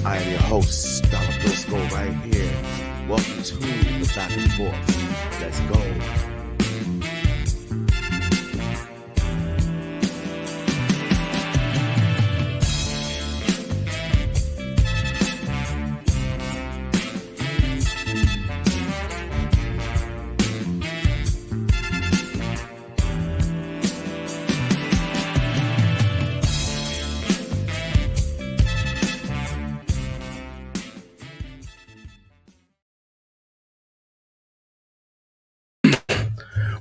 I am your host, Dollar Briscoe, right here. Welcome to the Back and Forth. Let's go.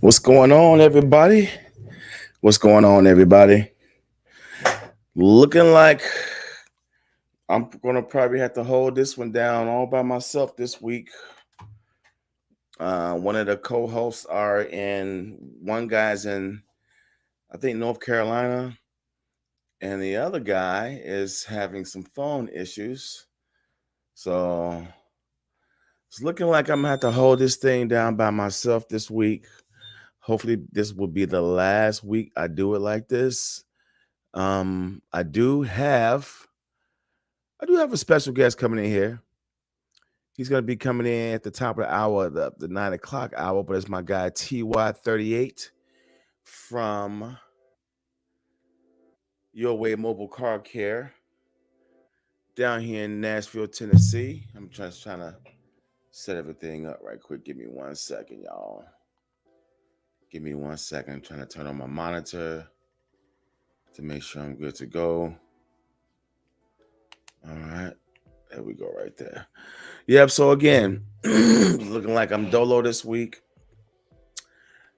What's going on, everybody? What's going on, everybody? Looking like I'm gonna probably have to hold this one down all by myself this week. One of the co-hosts one guy's in, I think, North Carolina, and the other guy is having some phone issues. So it's looking like I'm gonna have to hold this thing down by myself this week. Hopefully, this will be the last week I do it like this. I do have a special guest coming in here. He's gonna be coming in at the top of the hour, the 9 o'clock hour, but it's my guy TY38 from Your Way Mobile Car Care down here in Nashville, Tennessee. I'm just trying to set everything up right quick. Give me 1 second, y'all. Give me 1 second. I'm trying to turn on my monitor to make sure I'm good to go. All right. There we go right there. Yep. So again, looking like I'm dolo this week.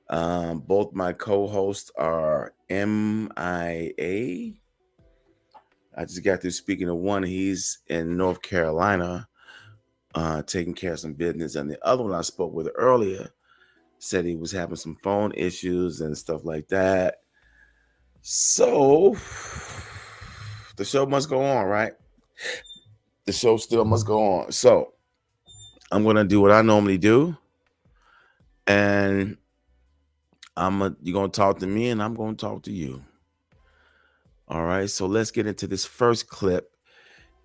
Both my co-hosts are MIA. I just got through speaking to one. He's in North Carolina, taking care of some business. And the other one I spoke with earlier said he was having some phone issues and stuff like that. So the show must go on, right? The show still must go on. So I'm going to do what I normally do. And you're going to talk to me and I'm going to talk to you. All right. So let's get into this first clip.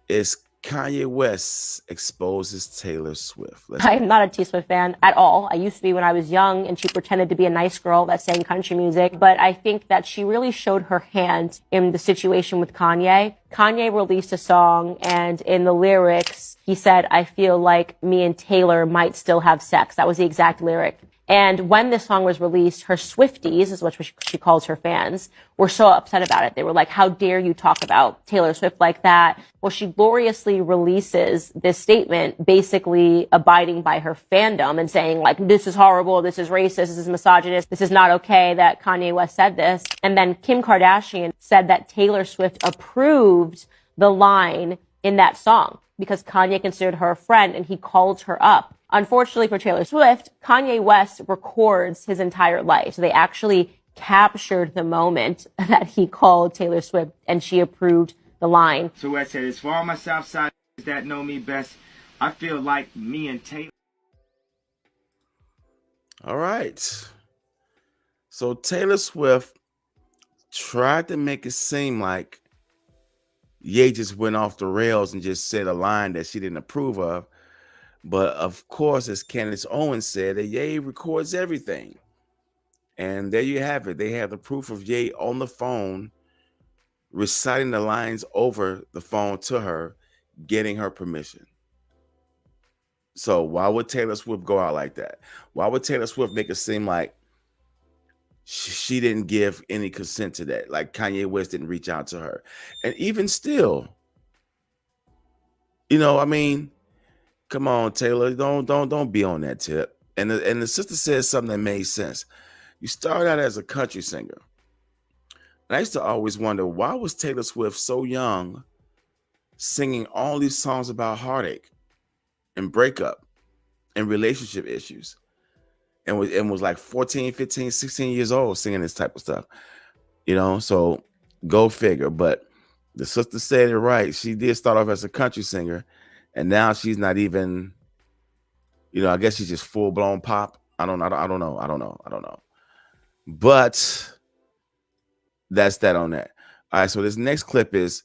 It's Kanye West exposes Taylor Swift. I'm not a T Swift fan at all. I used to be when I was young, and she pretended to be a nice girl that sang country music. But I think that she really showed her hand in the situation with Kanye. Kanye released a song, and in the lyrics, he said, "I feel like me and Taylor might still have sex." That was the exact lyric. And when this song was released, her Swifties, is what she calls her fans, were so upset about it. They were like, how dare you talk about Taylor Swift like that? Well, she gloriously releases this statement, basically abiding by her fandom and saying, like, this is horrible, this is racist, this is misogynist, this is not okay that Kanye West said this. And then Kim Kardashian said that Taylor Swift approved the line in that song because Kanye considered her a friend and he called her up. Unfortunately for Taylor Swift, Kanye West records his entire life. So they actually captured the moment that he called Taylor Swift and she approved the line. So West said, "It's for all my Southsiders that know me best. I feel like me and Taylor." All right. So Taylor Swift tried to make it seem like Ye just went off the rails and just said a line that she didn't approve of. But of course, as Candace Owens said, that Ye records everything. And there you have it. They have the proof of Ye on the phone, reciting the lines over the phone to her, getting her permission. So why would Taylor Swift go out like that? Why would Taylor Swift make it seem like she didn't give any consent to that? Like Kanye West didn't reach out to her. And even still, I mean, come on, Taylor, don't be on that tip. And the sister said something that made sense. You started out as a country singer. And I used to always wonder, why was Taylor Swift so young singing all these songs about heartache and breakup and relationship issues? And was like 14, 15, 16 years old singing this type of stuff. So go figure. But the sister said it right. She did start off as a country singer. And now she's not even, I guess she's just full blown pop. I don't know. But that's that on that. All right. So this next clip is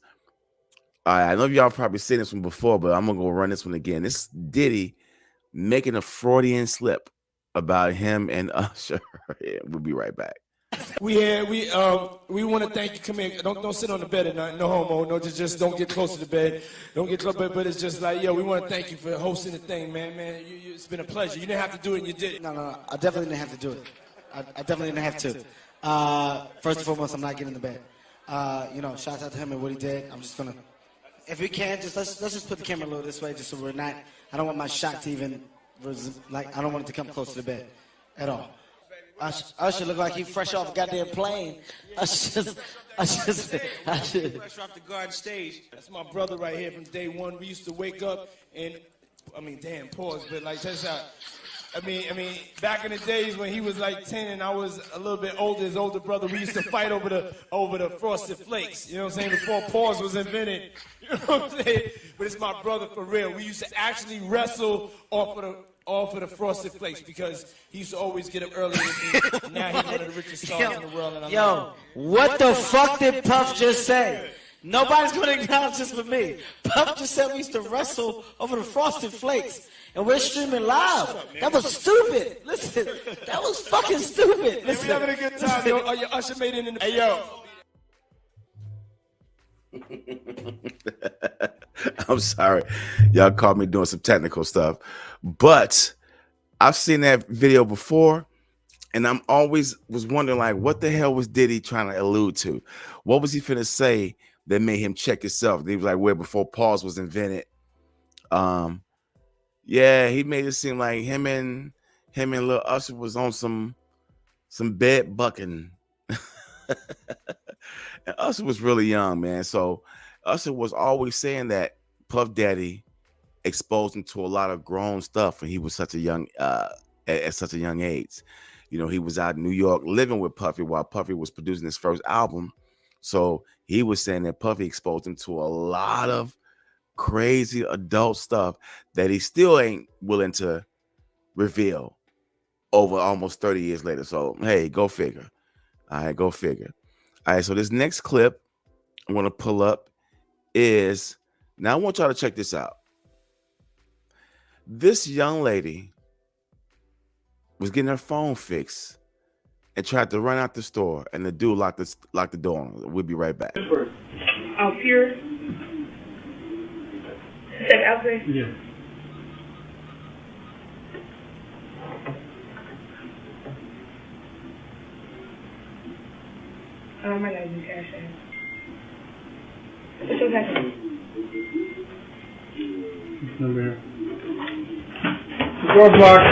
All right, I know y'all probably seen this one before, but I'm gonna go run this one again. This is Diddy making a Freudian slip about him and Usher. Yeah, we'll be right back. We want to thank you. Come here. Don't sit on the bed at night. No homo. No, just don't get close to the bed. Don't get close. But it's just like, yo, we want to thank you for hosting the thing, man. It's been a pleasure. You didn't have to do it, and you did it. No. I definitely didn't have to do it. I definitely didn't have to. First and foremost, I'm not getting in the bed. Shout out to him and what he did. I'm just gonna, if we can, let's just put the camera a little this way, just so we're not. I don't want my shot to even, I don't want it to come close to the bed, at all. Usher look like he fresh off a goddamn plane. Usher. Fresh off the garden stage. That's my brother right here from day one. We used to wake up and, pause, but like, check this out. Back in the days when he was like 10 and I was a little bit older, his older brother, we used to fight over the Frosted Flakes. You know what I'm saying? Before pause was invented. You know what I'm saying? But it's my brother for real. We used to actually wrestle off of the Frosted Flakes because he used to always get up early with me. Now he's one of the richest stars in the world. And What the fuck did Puff just say? Nobody's going to acknowledge this but me. Puff just said we used to wrestle over the Frosted Flakes. And we're streaming live. That was stupid. Listen, that was fucking stupid. Listen. We're having a good time, yo. Oh, your Usher made it in the... Hey, yo. I'm sorry. Y'all caught me doing some technical stuff. But I've seen that video before, and I'm always was wondering, like, what the hell was Diddy trying to allude to? What was he finna say that made him check himself? He was like, where before pause was invented. Yeah, he made it seem like him and Lil Usher was on some bed bucking. And Usher was really young, man. So Usher was always saying that Puff Daddy exposed him to a lot of grown stuff when he was such a young at such a young age. You know, he was out in New York living with Puffy while Puffy was producing his first album. So he was saying that Puffy exposed him to a lot of crazy adult stuff that he still ain't willing to reveal over almost 30 years later. So, hey, go figure. All right, go figure. All right, so this next clip I'm going to pull up is, now I want y'all to check this out. This young lady was getting her phone fixed and tried to run out the store, and the dude locked the door on her. We'll be right back. Oh, pure? Is that out there? Yeah. I might not use cash app. What's your cash app? This number here. The door's locked.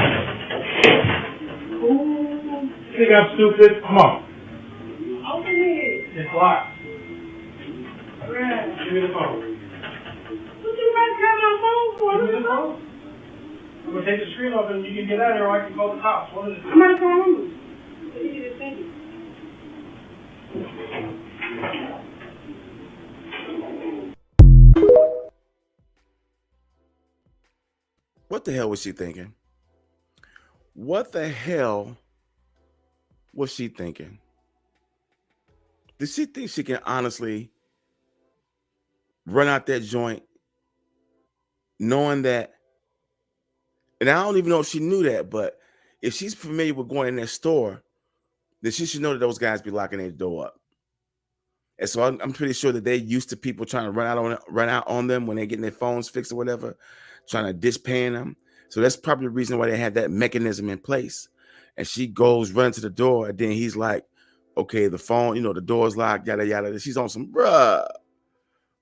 Ooh. Think I'm stupid? Come on. Open it. It's locked. Bruh. Give me the phone. What you about to grab my phone for? Give me the phone. I'm gonna take the screen off and you can get out of here or I can call the cops. What is it? I'm about to call him. What did you just say? What the hell was she thinking? What the hell was she thinking? Did she think she can honestly run out that joint knowing that? And I don't even know if she knew that, but if she's familiar with going in that store, then she should know that those guys be locking their door up. And so I'm pretty sure that they're used to people trying to run out on them when they're getting their phones fixed or whatever, trying to dish paying them. So that's probably the reason why they had that mechanism in place. And she goes running to the door, and then he's like, okay, the phone, the door's locked, yada, yada. She's on some, bruh.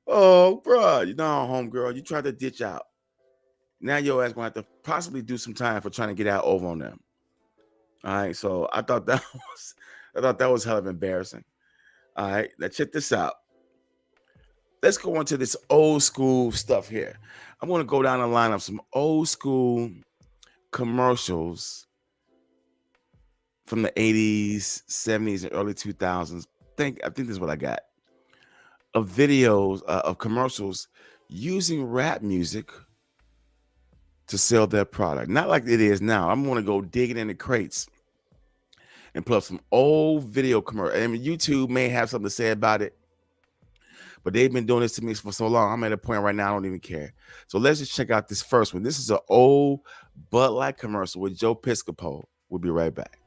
Oh, bruh, homegirl, you tried to ditch out. Now your ass gonna have to possibly do some time for trying to get out over on them. All right, so I thought that was hell of embarrassing. All right, now check this out. Let's go into this old school stuff here. I'm going to go down the line of some old school commercials from the 80s, 70s, and early 2000s. I think this is what I got. Of videos, of commercials using rap music to sell their product. Not like it is now. I'm going to go digging in the crates and pull up some old video commercials. I mean, YouTube may have something to say about it, but they've been doing this to me for so long. I'm at a point right now I don't even care. So let's just check out this first one. This is an old Bud Light commercial with Joe Piscopo. We'll be right back.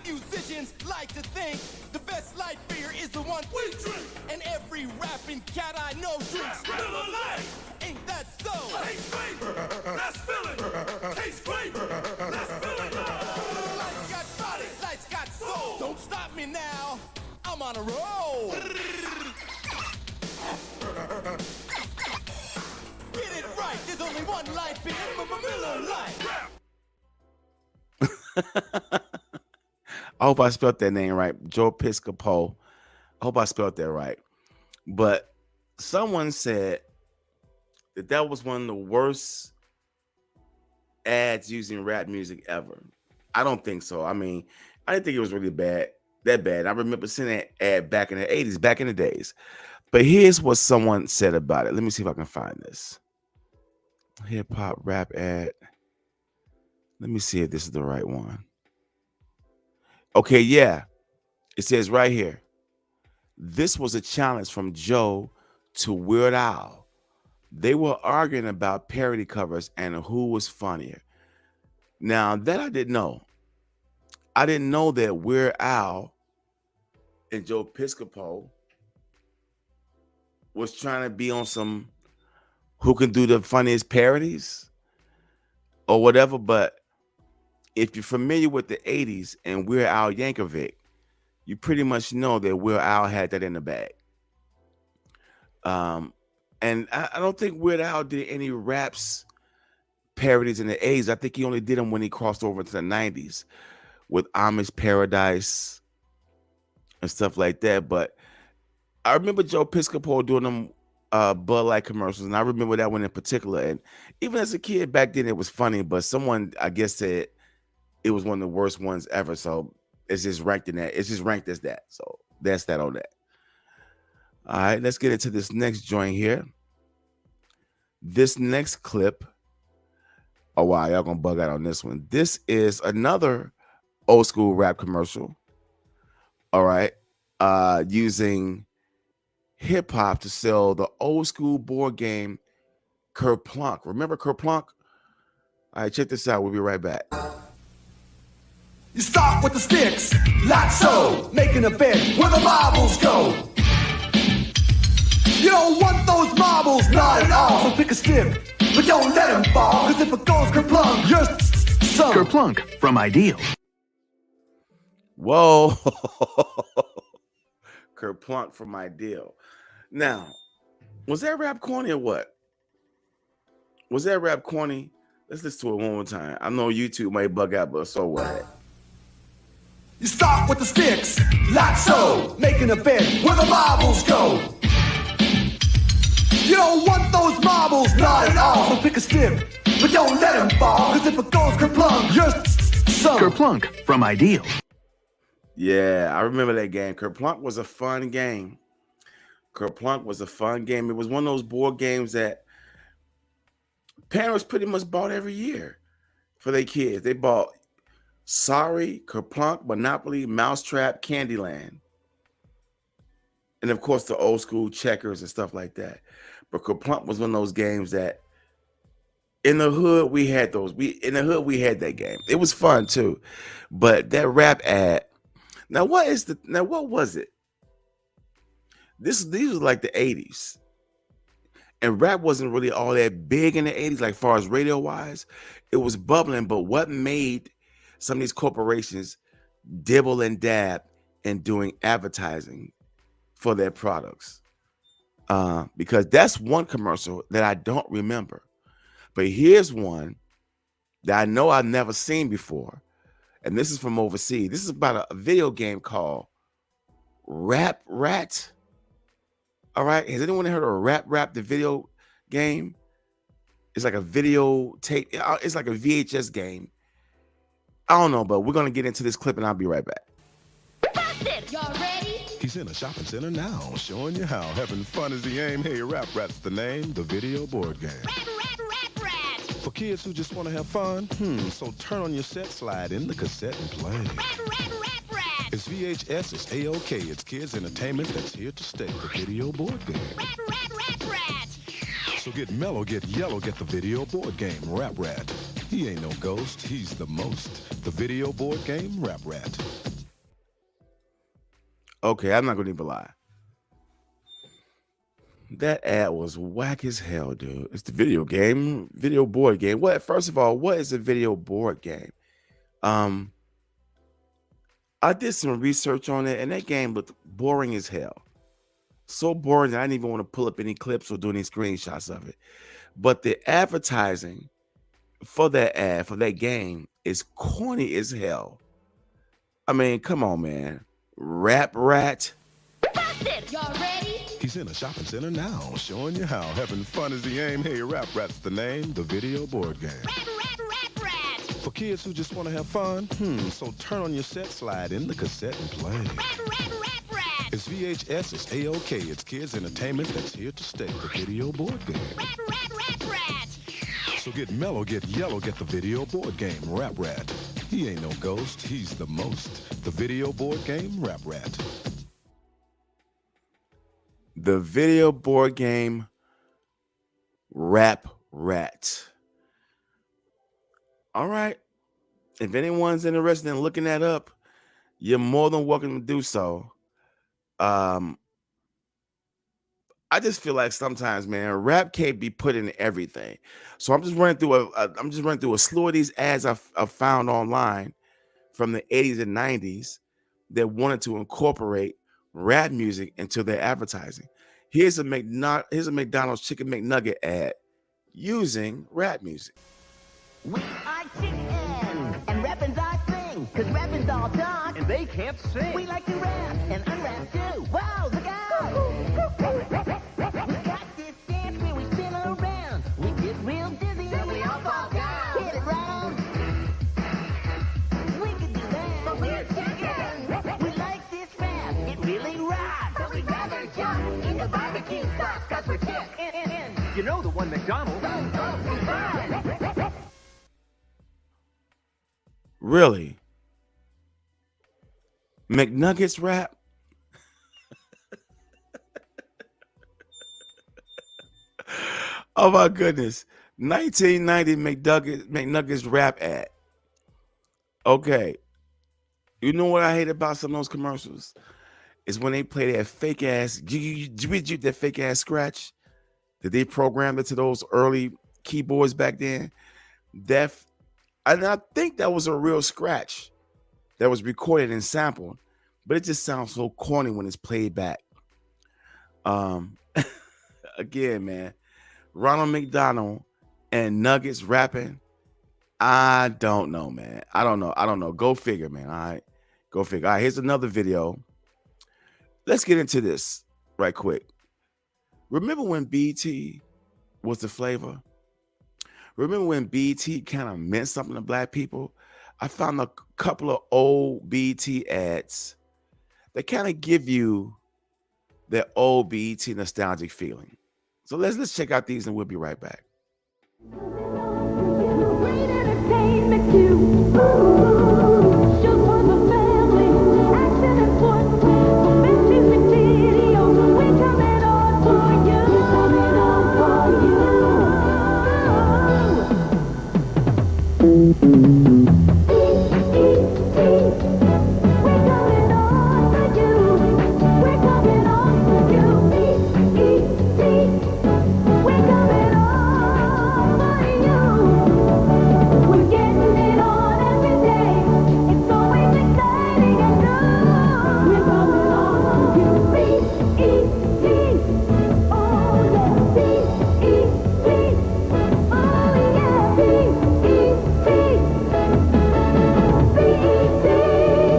Musicians like to think the best light beer is the one we drink, and every rapping cat I know drinks Miller Lite. Ain't that so? Tastes great. Let's fill it. Tastes great. Let's fill it. Lights got body, lights got soul. Don't stop me now. I'm on a roll. Get it right. There's only one light beer, Miller Lite. I hope I spelled that name right. Joe Piscopo. I hope I spelled that right. But someone said that was one of the worst ads using rap music ever. I don't think so. I mean, I didn't think it was really that bad. I remember seeing that ad back in the 80s, back in the days. But here's what someone said about it. Let me see if I can find this. Hip hop rap ad. Let me see if this is the right one. Okay, yeah. It says right here. This was a challenge from Joe to Weird Al. They were arguing about parody covers and who was funnier. Now, that I didn't know. I didn't know that Weird Al and Joe Piscopo was trying to be on some who can do the funniest parodies or whatever, but if you're familiar with the 80s and Weird Al Yankovic, you pretty much know that Weird Al had that in the bag. And I don't think Weird Al did any raps parodies in the 80s. I think he only did them when he crossed over to the 90s with Amish Paradise and stuff like that. But I remember Joe Piscopo doing them Bud Light commercials, and I remember that one in particular. And even as a kid back then, it was funny, but someone, I guess, said it was one of the worst ones ever. So it's just ranked in that. It's just ranked as that. So that's that on that. All right, let's get into this next joint here. This next clip. Oh, wow, y'all gonna bug out on this one. This is another old school rap commercial. All right. Using hip hop to sell the old school board game Kerplunk. Remember Kerplunk? All right, check this out. We'll be right back. You start with the sticks, like so, making a bet where the marbles go. You don't want those marbles, not at all. So pick a stick, but don't let them fall. Cause if it goes kerplunk, you're some. Kerplunk from Ideal. Whoa. Kerplunk from Ideal. Now, was that rap corny or what? Was that rap corny? Let's listen to it one more time. I know YouTube might bug out, but so what? You start with the sticks, like so, making a bet where the marbles go. You don't want those marbles, not at all. So pick a stick, but don't let them fall. Cause if it goes kerplunk, you're some. Kerplunk from Ideal. Yeah, I remember that game. Kerplunk was a fun game. Kerplunk was a fun game. It was one of those board games that parents pretty much bought every year for their kids. They bought Sorry, Kerplunk, Monopoly, Mousetrap, Candyland. And of course, the old school checkers and stuff like that. But Kerplunk was one of those games that in the hood, we had those. In the hood, we had that game. It was fun too. But that rap ad, now what was it? These was like the 80s. And rap wasn't really all that big in the 80s, like far as radio wise. It was bubbling, but what made some of these corporations dibble and dab in doing advertising for their products? Because that's one commercial that I don't remember. But here's one that I know I've never seen before. And this is from overseas. This is about a video game called Rap Rat. All right. Has anyone heard of Rap, the video game? It's like a video tape. It's like a VHS game. I don't know, but we're going to get into this clip and I'll be right back. Y'all ready? He's in a shopping center now, showing you how. Having fun is the aim. Hey, Rap Rat's the name, the video board game. Rap. For kids who just want to have fun, so turn on your set, slide in the cassette and play. Rap. It's VHS, it's A-OK, it's kids entertainment that's here to stay. The video board game. Rat. So get mellow, get yellow, get the video board game, Rap Rat. He ain't no ghost, he's the most. The video board game, Rap Rat. Okay, I'm not gonna even lie. That ad was whack as hell, dude. It's the video board game. What? First of all, what is a video board game? I did some research on it, and that game looked boring as hell. So boring that I didn't even want to pull up any clips or do any screenshots of it. But the advertising for that ad, for that game, is corny as hell. I mean, come on, man. Rap Rat. Busted. Y'all ready? He's in a shopping center now, showing you how. Having fun is the aim. Hey, Rap Rat's the name, the video board game. Rat. For kids who just want to have fun, so turn on your set, slide in the cassette and play. Rat. It's VHS, it's A-OK, it's kids entertainment that's here to stay. The video board game. Rat. So get mellow, get yellow, get the video board game, Rap Rat. He ain't no ghost, he's the most. The video board game, Rap Rat. The video board game, Rap Rat. All right. If anyone's interested in looking that up, you're more than welcome to do so. I just feel like sometimes, man, rap can't be put in everything. So I'm just running through a slew of these ads I've found online from the 80s and 90s that wanted to incorporate rap music into their advertising. Here's a McDonald's chicken McNugget ad using rap music. We are chicken, and rapping's our thing, cause rapping's all talk, and they can't sing. We like to rap, and unrap too. Wow, look out! We got this dance where we spin around. We get real dizzy, and we all fall down. Hit it right on. We can do that, but we're chicken. We like this rap, it really rocks. So we'd rather jump in the barbecue sauce, cause we're chicken. You know the one McDonald's. Really? McNuggets rap? Oh my goodness. 1990 McNuggets rap ad. Okay. You know what I hate about some of those commercials? Is when they play that fake ass, that fake ass scratch that they programmed into those early keyboards back then. And I think that was a real scratch that was recorded and sampled, but it just sounds so corny when it's played back. Again, man, Ronald McDonald and Nuggets rapping. I don't know, man. I don't know. Go figure, man. All right. Go figure. All right, here's another video. Let's get into this right quick. Remember when BT was the flavor? Remember when BT kind of meant something to black people? I found a couple of old BT ads that kind of give you that old BT nostalgic feeling. So let's check out these and we'll be right back. Great entertainment too. Shows for the family, action and fun. Best music video, we coming on for you. Coming on for you. We're coming on for you. We're coming on for you. We're coming on for you. We're getting it on every day. It's always exciting and new. We're coming on for you. B-E-T. Oh yeah. B-E-T. Oh yeah. B-E-T. B-E-T.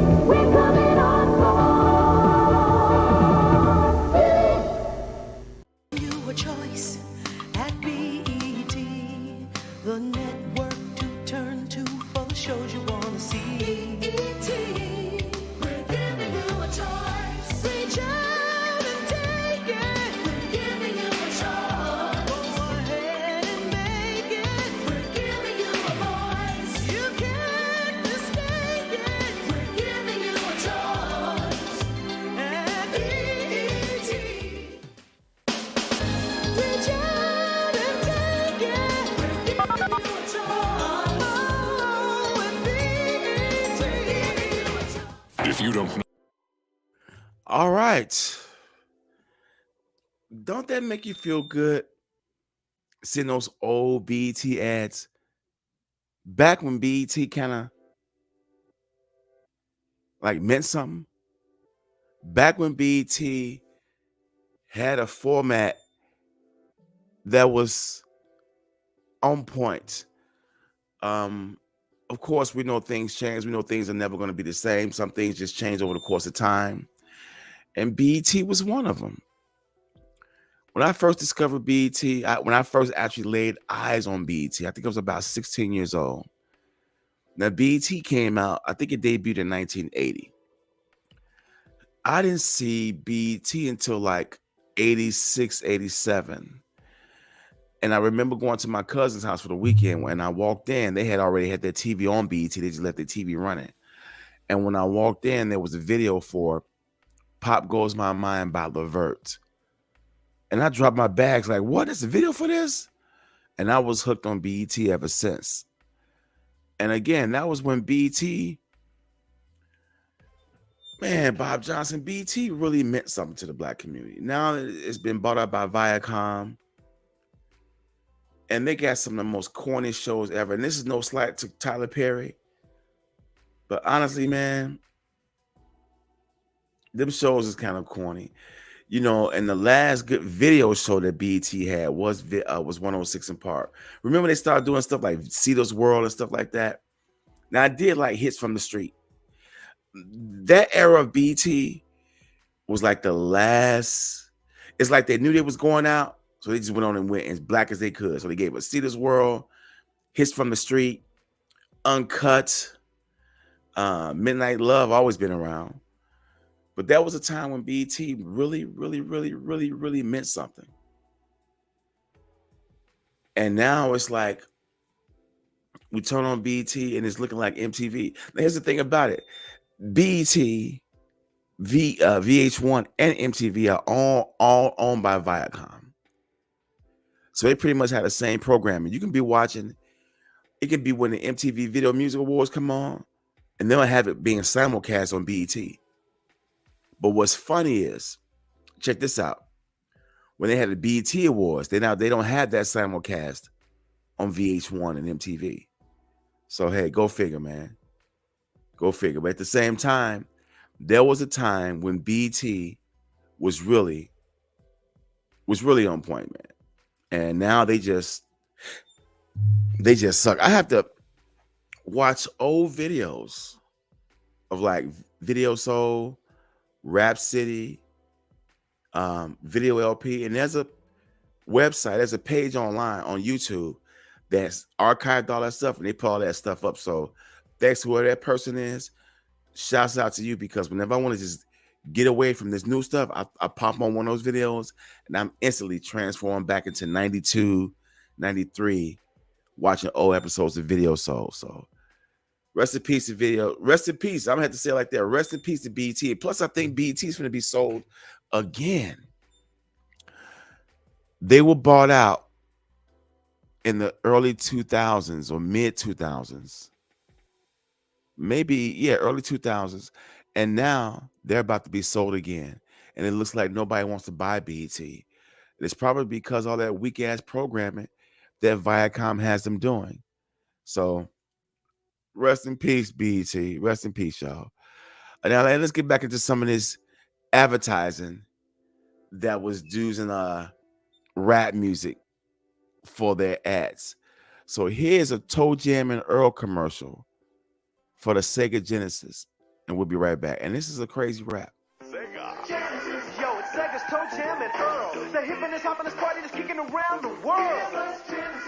If you don't know. All right. Don't that make you feel good seeing those old BET ads? Back when BET kind of like meant something. Back when BET had a format that was on point. Of course, we know things change. We know things are never going to be the same. Some things just change over the course of time. And BET was one of them. When I first discovered BET, when I first actually laid eyes on BET, I think I was about 16 years old. Now, BET came out, I think it debuted in 1980. I didn't see BET until like 86, 87. And I remember going to my cousin's house for the weekend. When I walked in, they had already had their TV on BET. They just left their TV running. And when I walked in, there was a video for Pop Goes My Mind by Levert. And I dropped my bags like, what is the video for this? And I was hooked on BET ever since. And again, that was when BET, man, Bob Johnson, BET really meant something to the black community. Now it's been bought up by Viacom. And they got some of the most corny shows ever. And this is no slight to Tyler Perry. But honestly, man, them shows is kind of corny. You know, and the last good video show that BET had was 106 in Park. Remember they started doing stuff like Cedar's World and stuff like that? Now, I did like Hits from the Street. That era of BET was like the last. It's like they knew they was going out, so they just went on and went as black as they could. So they gave us Cedar's World, Hits from the Street, Uncut, Midnight Love, always been around. But that was a time when BET really, really, really, really, really meant something. And now it's like we turn on BET and it's looking like MTV. Now, here's the thing about it. BET, VH1, and MTV are all owned by Viacom. So they pretty much have the same programming. You can be watching, it can be when the MTV Video Music Awards come on, and they'll have it being simulcast on BET. But what's funny is, check this out. When they had the BET Awards, they don't have that simulcast on VH1 and MTV. So hey, go figure, man. Go figure. But at the same time, there was a time when BET was really on point, man. And now they just suck. I have to watch old videos of like Video Soul, Rap City, Video LP, and there's a website, there's a page online on YouTube that's archived all that stuff, and they put all that stuff up. So thanks to whoever that person is, shouts out to you, because whenever I want to just get away from this new stuff, I pop on one of those videos and I'm instantly transformed back into 92, 93, watching old episodes of Video Soul. So rest in peace to Video. Rest in peace. I'm gonna have to say it like that. Rest in peace to BET. Plus, I think BET is gonna be sold again. They were bought out in the early 2000s or mid 2000s. Maybe, early 2000s. And now they're about to be sold again. And it looks like nobody wants to buy BET. It's probably because all that weak ass programming that Viacom has them doing. So rest in peace, BET. Rest in peace, y'all. Now let's get back into some of this advertising that was using rap music for their ads. So here's a Toe Jam and Earl commercial for the Sega Genesis, and we'll be right back. And this is a crazy rap. Genesis, yo, it's Sega's Toe Jam and Earl. The hippiness, hoppiness party that's kicking around the world.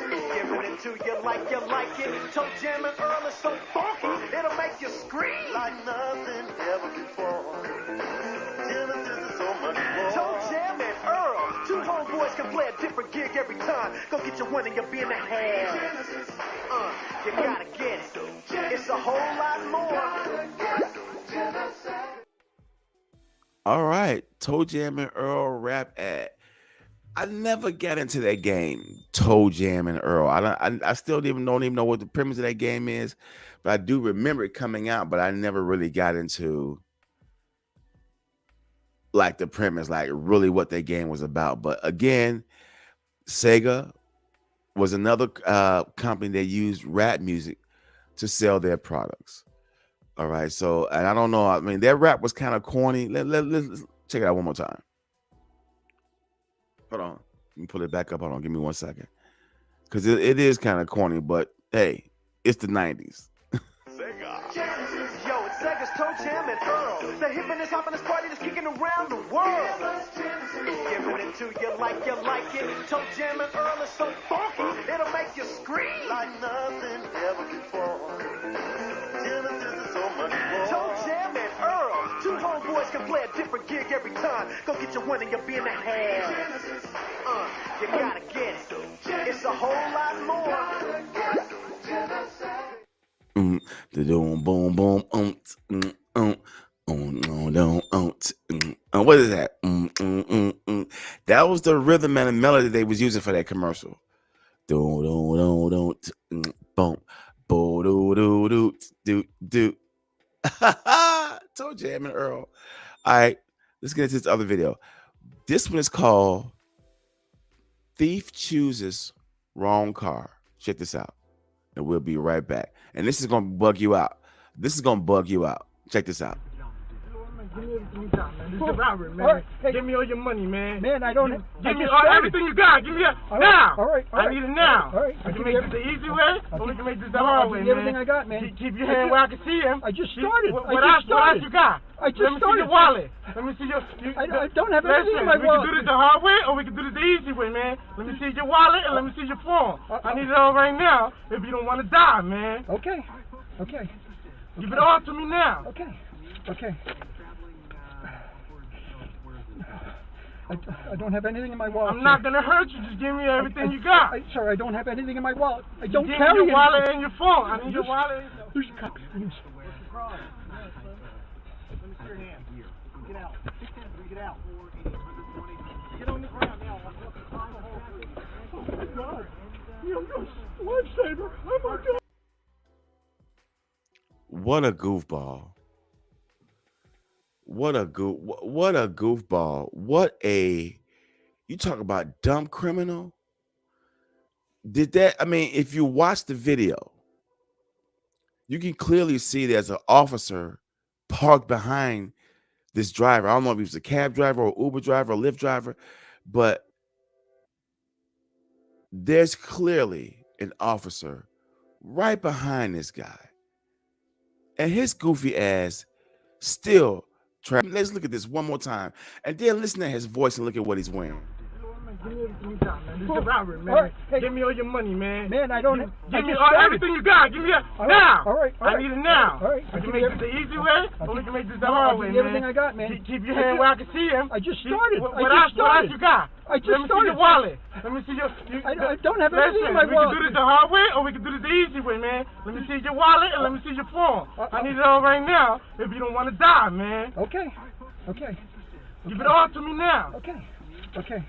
Giving it to you like it. Toe Jam and Earl is so funky, it'll make you scream like nothing ever before. Genesis is so much more. Toe Jam and Earl, two homeboys can play a different gig every time. Go get your one and you'll be in the hand. You gotta get it. It's a whole lot more. All right, Toe Jam and Earl rap ad. I never got into that game, Toe Jam and Earl. I still don't even know what the premise of that game is, but I do remember it coming out. But I never really got into like the premise, like really what their game was about. But again, Sega was another company that used rap music to sell their products. All right, so and I don't know. I mean, their rap was kind of corny. Let's check it out one more time. Hold on, let me pull it back up. Hold on, give me 1 second, because it is kind of corny. But hey, it's the '90s. Yo, it's Sega's Toe Jam and Earl. The hippiness, hoppiness party that's kicking around the world. Giving it to you like it. Toe Jam and Earl is so funky, it'll make you scream like nothing ever before. Genesis is so much more. Toe Jam and Earl. Two homeboys can play a different gig every time. Go get your one and you'll be in the hell. You gotta get it. It's a whole lot more. The boom boom boom what is that? That was the rhythm and the melody they was using for that commercial. Boom, do. Toe Jam and Earl. All right, let's get into this other video. This one is called Thief Chooses Wrong Car. Check this out. And we'll be right back. And this is going to bug you out. Check this out. Give me everything you got, man. This is a robbery, man. Right, hey. Give me all your money, man. Man, I don't. Give me everything you got. Give me that now. All right. I need it now. All right. We can make this the easy way, or we can make this the hard way, man. Everything I got, man. Keep your hand where I can see him. I just started. What else you got? I just started. Let me see your wallet. Let me see your. I don't have anything in my wallet. We can do this the hard way, or we can do this the easy way, man. Let me see your wallet and let me see your phone. I need it all right now. If you don't want to die, man. Okay. Give it all to me now. Okay. I don't have anything in my wallet. I'm not gonna hurt you. Just give me everything you got. Sir, I don't have anything in my wallet. I don't carry it. Give me your wallet and your phone. I need your wallet. There's a copy. Let me see your hand. Get out. Get on the ground now. Oh my God. You're a lifesaver. Oh my God. What a goofball. What a goofball. You talk about dumb criminal. If you watch the video, you can clearly see there's an officer parked behind this driver. I don't know if he was a cab driver or Uber driver or Lyft driver, but there's clearly an officer right behind this guy. And his goofy ass still trying. Let's look at this one more time. And then listen to his voice and look at what he's wearing. Give me everything you got, man. This is a robbery, man. Right, hey. Give me all your money, man. Man, I don't. Give me everything you got. Give me that now. All right. I need it now. All right. We can make this the easy way, or we can make this the hard way, man. Everything I got, man. Keep your hand where I can see him. I just started. What else you got? I just started. Let me see your wallet. Let me see your. I don't have anything in my wallet. We can do this the hard way, or we can do this the easy way, man. Let me see your wallet and let me see your phone. I need it all right now. If you don't want to die, man. Okay. Give it all to me now. Okay.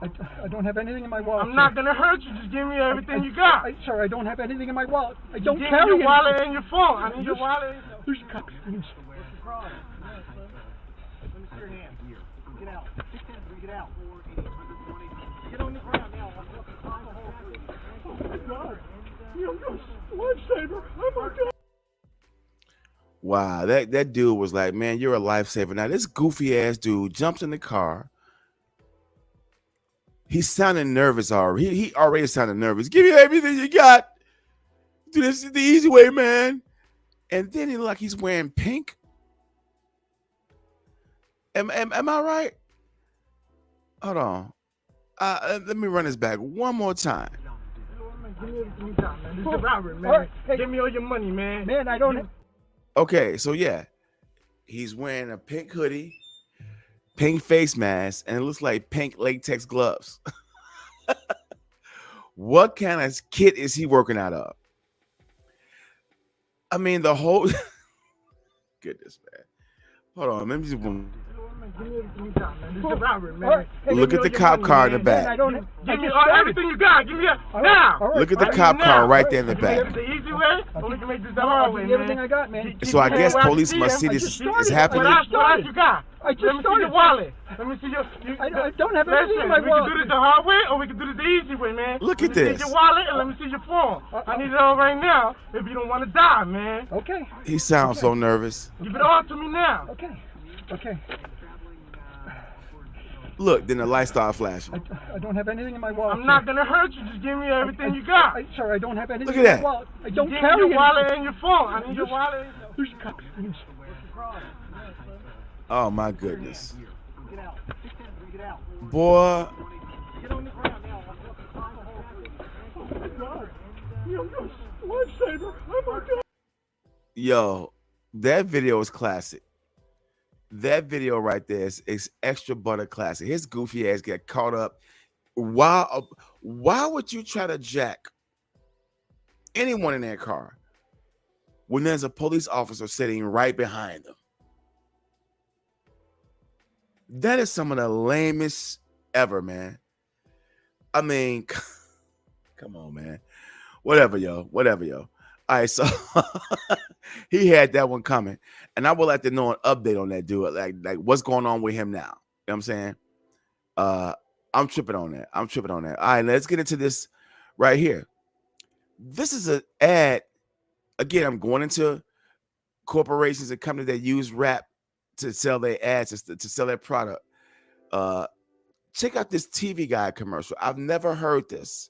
I don't have anything in my wallet. I'm not gonna hurt you. Just give me everything you got. Sir, I don't have anything in my wallet. I don't carry it. Give me your wallet and your phone. I need your wallet. There's a copy. Let me see your hand. Get out. Get on the ground now. Oh my God. You're a lifesaver. Oh my God. Wow, that dude was like, man, you're a lifesaver. Now this goofy ass dude jumps in the car. He's sounding nervous already. He already sounded nervous. Give me everything you got. Do this the easy way, man. And then he look like he's wearing pink. Am I right? Hold on. Let me run this back one more time. Give me everything you got, man. This is a robbery, man. Right, hey. Give me all your money, man. Man, I don't. Okay, so yeah, he's wearing a pink hoodie, pink face mask, and it looks like pink latex gloves. What kind of kit is he working out of? I mean, the whole goodness, man. Hold on, let me see. Give me everything you got, man. This is a robbery, man. Look at the cop car in the back. Give me everything you got. Give me that now. Look at the cop car right there in the back. The easy way, or we can make this the hard way, man. Everything I got, man. So I guess police must see this is happening. What else you got? I just Let me see your wallet. Let me see your. I don't have anything in my wallet. We wallet. can do this the hard way, or we can do this the easy way, man. Look Let at me this. see your wallet and let me see your phone. I need it all right now. If you don't want to die, man. Okay. He sounds so nervous. Give it all to me now. Okay. Okay. Look, then the light started flashing. I don't have anything in my wallet. I'm not gonna hurt you. Just give me everything you got. Sir, I don't have anything Look in at my that. wallet. I don't Give me carry your wallet anything. and your phone. I need your wallet. Here's your copy. Oh my goodness. Boy. Yo, that video is classic. That video right there is extra butter classic. His goofy ass get caught up. Why would you try to jack anyone in that car when there's a police officer sitting right behind them? That is some of the lamest ever, man. I mean, come on, man. Whatever, yo. All right, so he had that one coming. And I would like to know an update on that dude. Like what's going on with him now? You know what I'm saying? I'm tripping on that. All right, let's get into this right here. This is an ad. Again, I'm going into corporations and companies that use rap to sell their ads, to sell their product. Check out this TV Guide commercial. I've never heard this.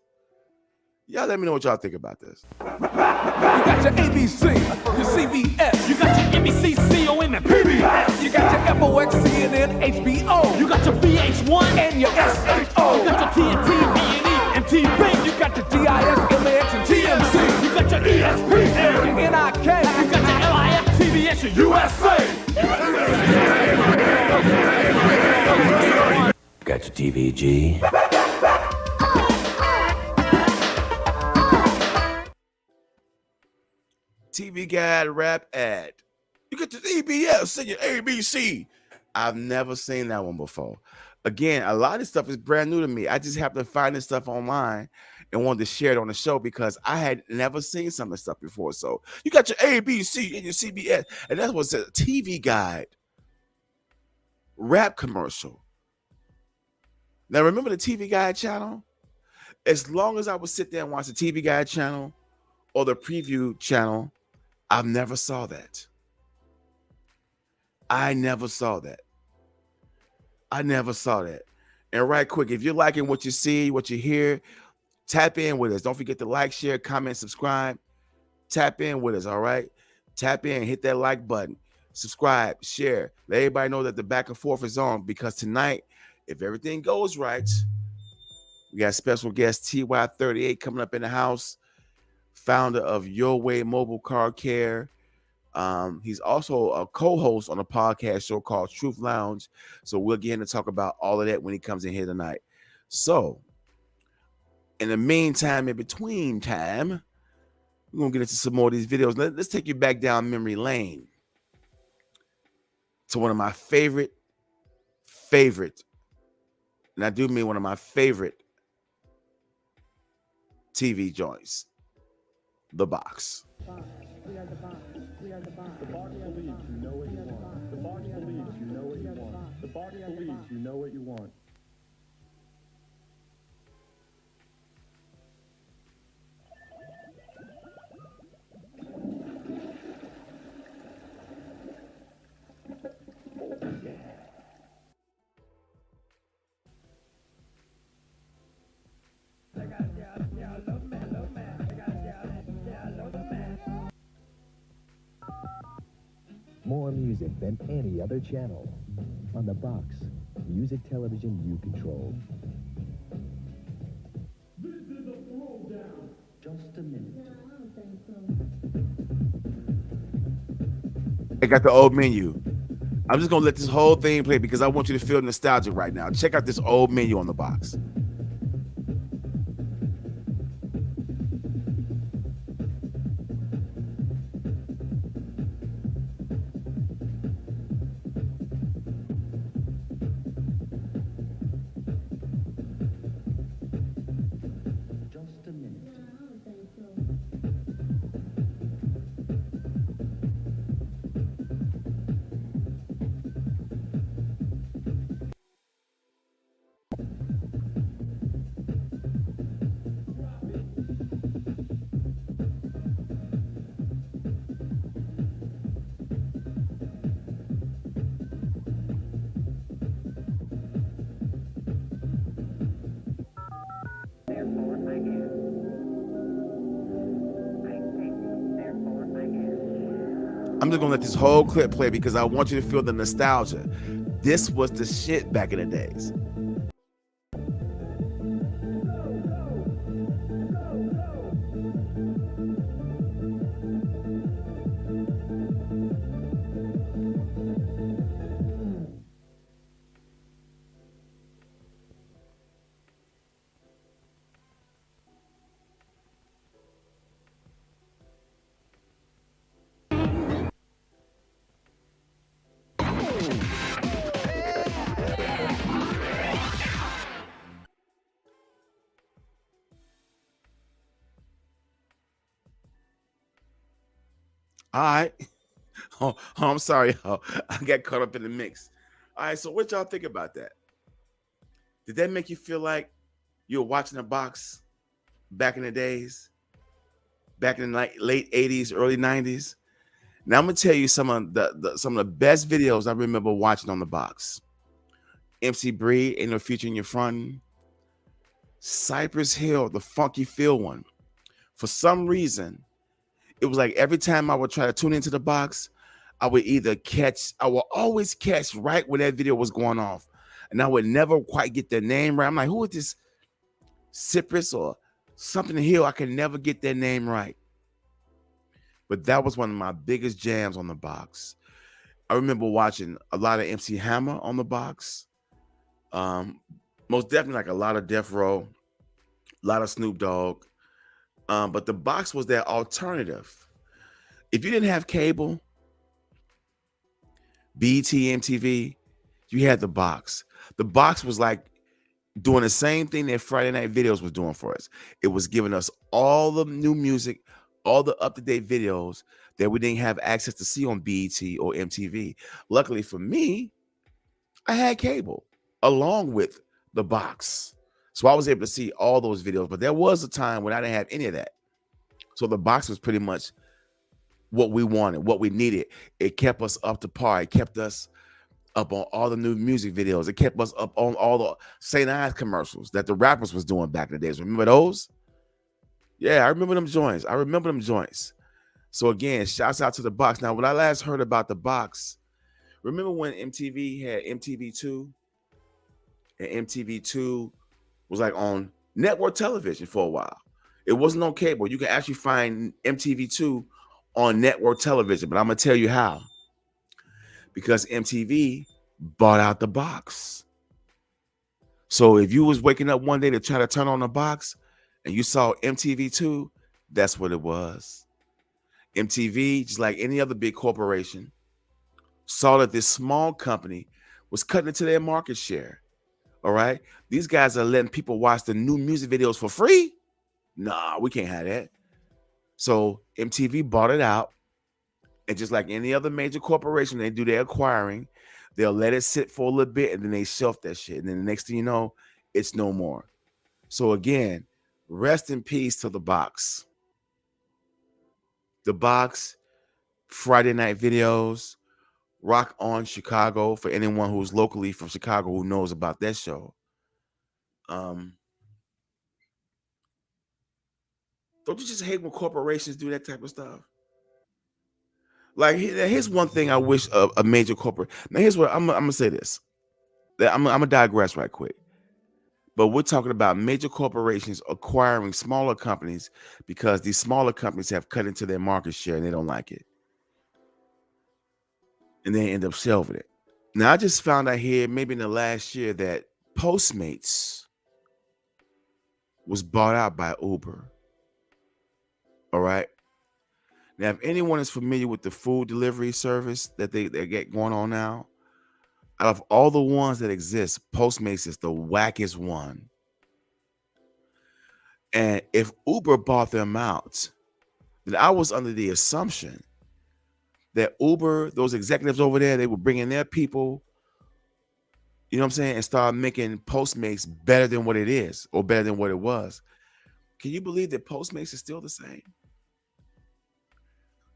Y'all let me know what y'all think about this. You got your ABC, your CBS, you got your NBC, COM, and PBS. You got your FOX, CNN, HBO. You got your VH1 and your SHO. You got your TNT, B&E, and TV. You got your TIS, LAX, and TMC. You got your ESPN, your NIK. You got your LIF, TBS, your USA. Got your TVG. TV Guide rap ad. You get your EBS and your ABC. I've never seen that one before. Again, a lot of stuff is brand new to me. I just happened to find this stuff online and wanted to share it on the show because I had never seen some of this stuff before. So you got your ABC and your CBS, and that was a TV Guide rap commercial. Now remember the TV Guide channel? As long as I would sit there and watch the TV Guide channel or the preview channel, I never saw that. I never saw that. And right quick, if you're liking what you see, what you hear, tap in with us. Don't forget to like, share, comment, subscribe. Tap in with us, all right? Tap in, hit that like button, subscribe, share. Let everybody know that the back and forth is on, because tonight, if everything goes right, we got special guest TY38 coming up in the house, founder of Your Way Mobile Car Care. He's also a co-host on a podcast show called Truth Lounge. So we'll get him to talk about all of that when he comes in here tonight. So in the meantime, in between time, we're going to get into some more of these videos. Let's take you back down memory lane to one of my favorite, and I do mean one of my favorite TV joints, The Box. We are the box. We are the box. The box believes you know what you want. The box believes you know what you want. The box believes you know what you want. More music than any other channel. On the box, music television you control. This is a throwdown. Just a minute. I got the old menu. I'm just going to let this whole thing play because I want you to feel nostalgic right now. Check out this old menu on the box. I'm just gonna let this whole clip play because I want you to feel the nostalgia. This was the shit back in the days. All right. Oh, I'm sorry, y'all. I got caught up in the mix. All right, so what y'all think about that? Did that make you feel like you were watching a box back in the days? Back in the late 80s, early 90s? Now I'm gonna tell you some of the best videos I remember watching on the box. MC Bree, Ain't No Future in Your Front. Cypress Hill, the Funky Feel one. For some reason, it was like every time I would try to tune into the box, I would always catch right when that video was going off. And I would never quite get their name right. I'm like, who is this Cypress or something Hill? I can never get their name right. But that was one of my biggest jams on the box. I remember watching a lot of MC Hammer on the box. Most definitely like a lot of Death Row, a lot of Snoop Dogg. But the box was their alternative. If you didn't have cable, BT, MTV, you had the box. The box was like doing the same thing that Friday Night Videos was doing for us. It was giving us all the new music, all the up-to-date videos that we didn't have access to see on BET or MTV. Luckily for me, I had cable along with the box. So I was able to see all those videos, but there was a time when I didn't have any of that. So the box was pretty much what we wanted, what we needed. It kept us up to par. It kept us up on all the new music videos. It kept us up on all the St. Ives commercials that the rappers was doing back in the days. Remember those? Yeah, I remember them joints. So again, shouts out to the box. Now, when I last heard about the box, remember when MTV had MTV2? And MTV2 was like on network television for a while. It wasn't on cable. You can actually find MTV2 on network television, but I'm gonna tell you how. Because MTV bought out the box. So if you was waking up one day to try to turn on the box and you saw MTV2, that's what it was. MTV, just like any other big corporation, saw that this small company was cutting into their market share. All right. These guys are letting people watch the new music videos for free. Nah, we can't have that. So MTV bought it out. And just like any other major corporation, they do their acquiring, they'll let it sit for a little bit and then they shelf that shit. And then the next thing you know, it's no more. So again, rest in peace to the box. The box, Friday Night Videos, Rock on Chicago, for anyone who's locally from Chicago who knows about that show. Don't you just hate when corporations do that type of stuff? Like, here's one thing I wish a major corporate. Now, here's what I'm gonna say this. I'm gonna digress right quick. But we're talking about major corporations acquiring smaller companies because these smaller companies have cut into their market share and they don't like it. And they end up shelving it. Now, I just found out here, maybe in the last year, that Postmates was bought out by Uber. All right. Now, if anyone is familiar with the food delivery service that they get going on now, out of all the ones that exist, Postmates is the wackest one. And if Uber bought them out, then I was under the assumption that Uber, those executives over there, they were bringing their people, you know what I'm saying, and start making Postmates better than what it is or better than what it was. Can you believe that Postmates is still the same?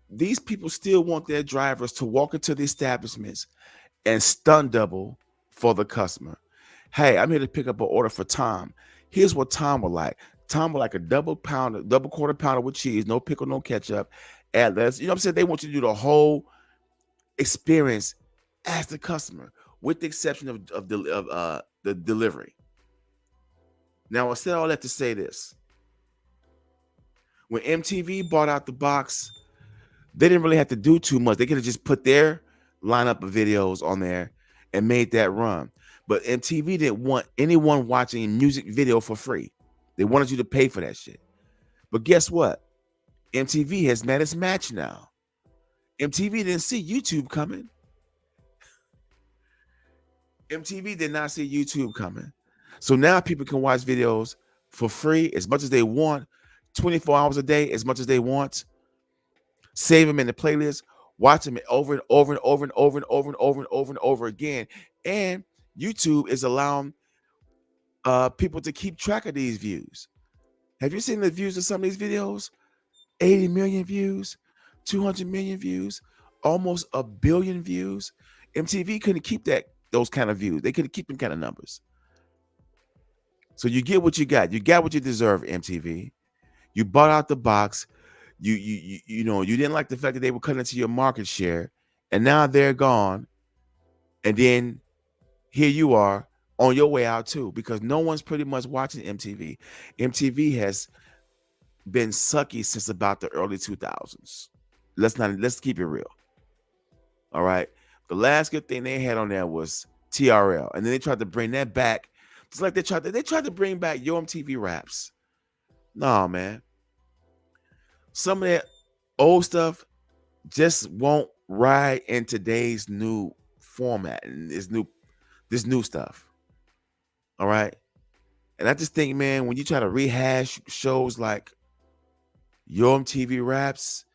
These people still want their drivers to walk into the establishments and stun double for the customer. Hey, I'm here to pick up an order for Tom. Here's what Tom would like. Tom would like a double quarter pounder with cheese, no pickle, no ketchup. Add lettuce. You know what I'm saying? They want you to do the whole experience as the customer, with the exception of the delivery. Now, I said all that to say this. When MTV bought out the box, they didn't really have to do too much. They could have just put their lineup of videos on there and made that run. But MTV didn't want anyone watching a music video for free. They wanted you to pay for that shit. But guess what? MTV has met its match now. MTV didn't see YouTube coming. MTV did not see YouTube coming. So now people can watch videos for free as much as they want, 24 hours a day, as much as they want. Save them in the playlist, watch them over and over and over and over and over and over and over and over again. And YouTube is allowing people to keep track of these views. Have you seen the views of some of these videos? 80 million views, 200 million views, almost 1 billion views. MTV couldn't keep those kind of views. They couldn't keep them kind of numbers. So you get what you got. You got what you deserve, MTV. You bought out the box. You know, you didn't like the fact that they were cutting into your market share, and now they're gone. And then here you are on your way out too, because no one's pretty much watching MTV. MTV has been sucky since about the early 2000s. Let's keep it real. All right. The last good thing they had on there was TRL, and then they tried to bring that back. It's like they tried to bring back Yo MTV Raps. No, man. Some of that old stuff just won't ride in today's new format and this new stuff. All right. And I just think, man, when you try to rehash shows like Yo MTV Raps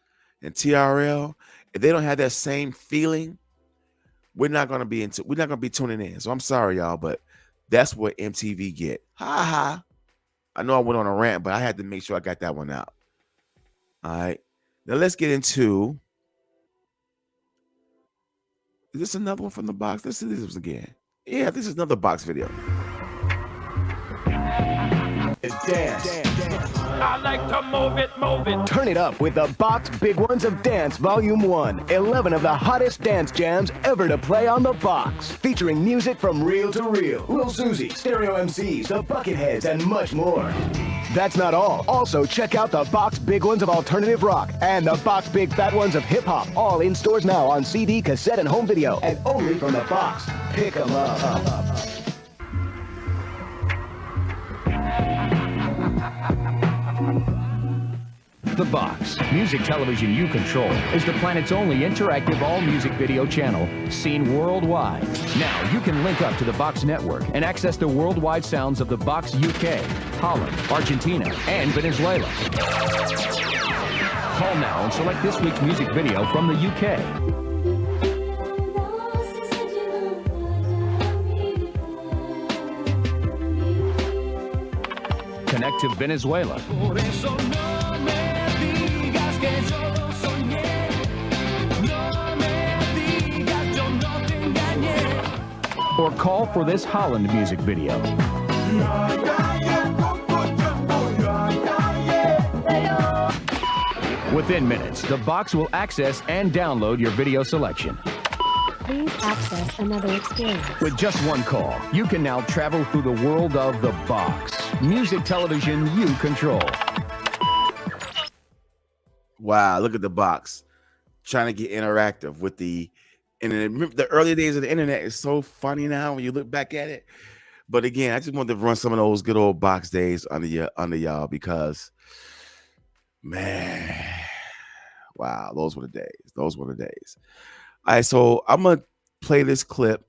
and TRL, if they don't have that same feeling, we're not gonna be tuning in. So I'm sorry, y'all, but that's what MTV get. Ha ha. I know I went on a rant, but I had to make sure I got that one out. All right. Now let's get into. Is this another one from the box? Let's see this again. Yeah, this is another box video. Dance. I like to move it. Turn it up with the Box Big Ones of Dance Volume 1. 11 of the hottest dance jams ever to play on the box. Featuring music from reel to reel, Lil Susie, Stereo MCs, the Bucketheads, and much more. That's not all. Also, check out the Box Big Ones of Alternative Rock and the Box Big Fat Ones of Hip Hop. All in stores now on CD, cassette, and home video. And only from the box. Pick 'em up. The Box, music television you control, is the planet's only interactive all-music video channel seen worldwide. Now you can link up to the Box network and access the worldwide sounds of the Box UK, Holland, Argentina, and Venezuela. Call now and select this week's music video from the UK. Connect to Venezuela. Or call for this Holland music video. Within minutes, the Box will access and download your video selection. Please access another experience. With just one call, you can now travel through the world of the Box. Music television you control. Wow, look at the Box. Trying to get interactive with the internet. The early days of the internet is so funny now when you look back at it. But again, I just wanted to run some of those good old Box days under y'all because, man, wow, those were the days. Those were the days. All right, so I'm gonna play this clip.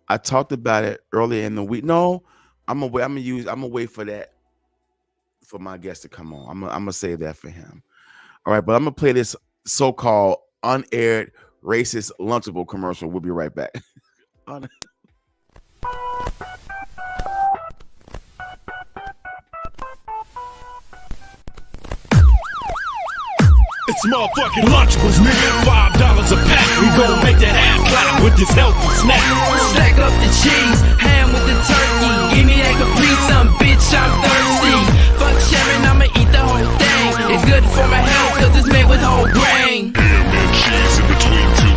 I talked about it earlier in the week. No, I'm gonna wait for that for my guest to come on. I'm gonna save that for him. All right, but I'm gonna play this so-called unaired racist Lunchable commercial. We'll be right back. It's motherfucking Lunchables, nigga. $5 a pack. We gon' make that ass clap with this healthy snack. Stack up the cheese, ham with the turkey. Give me that Capri Sun, bitch, I'm thirsty. Fuck sharing, I'ma eat the whole thing. It's good for my health, cause it's made with whole grain. Ham and cheese in between two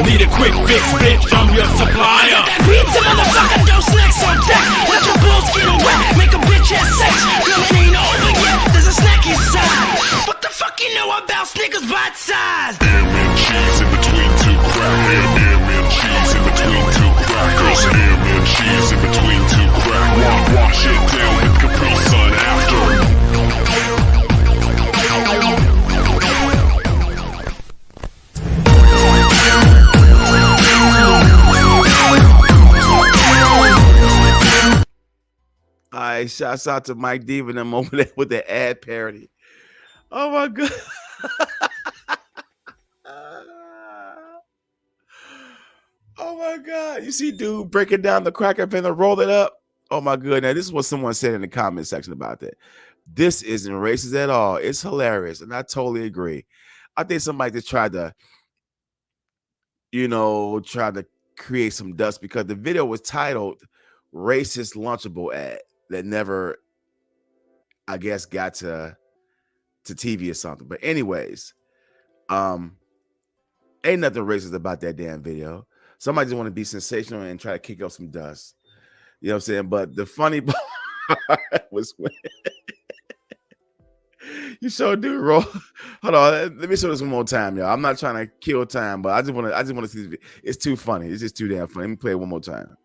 Need a quick fix, bitch, I'm your supplier. Pizza motherfucker, throw snacks on deck. Let your balls get wet, make a bitch have sex. Girl, it ain't over yet, there's a snack inside. What the fuck you know about Snickers bite size? Ham and cheese in between two crackers. Ham and cheese in between two crackers. Ham and cheese in between two crackers. Wash it down with Capri Sun after. All right, shouts out to Mike Diva and them over there with the ad parody. Oh my god. Oh my god. You see dude breaking down the cracker pen and roll it up. Oh my goodness. This is what someone said in the comment section about that. This isn't racist at all. It's hilarious. And I totally agree. I think somebody just tried to, try to create some dust because the video was titled Racist Lunchable Ad that never, I guess, got to TV or something. But anyways, ain't nothing racist about that damn video. Somebody just want to be sensational and try to kick up some dust. You know what I'm saying? But the funny part was when you show dude roll. Hold on, let me show this one more time, y'all. I'm not trying to kill time, but I just want to see this video. It's too funny. It's just too damn funny. Let me play it one more time.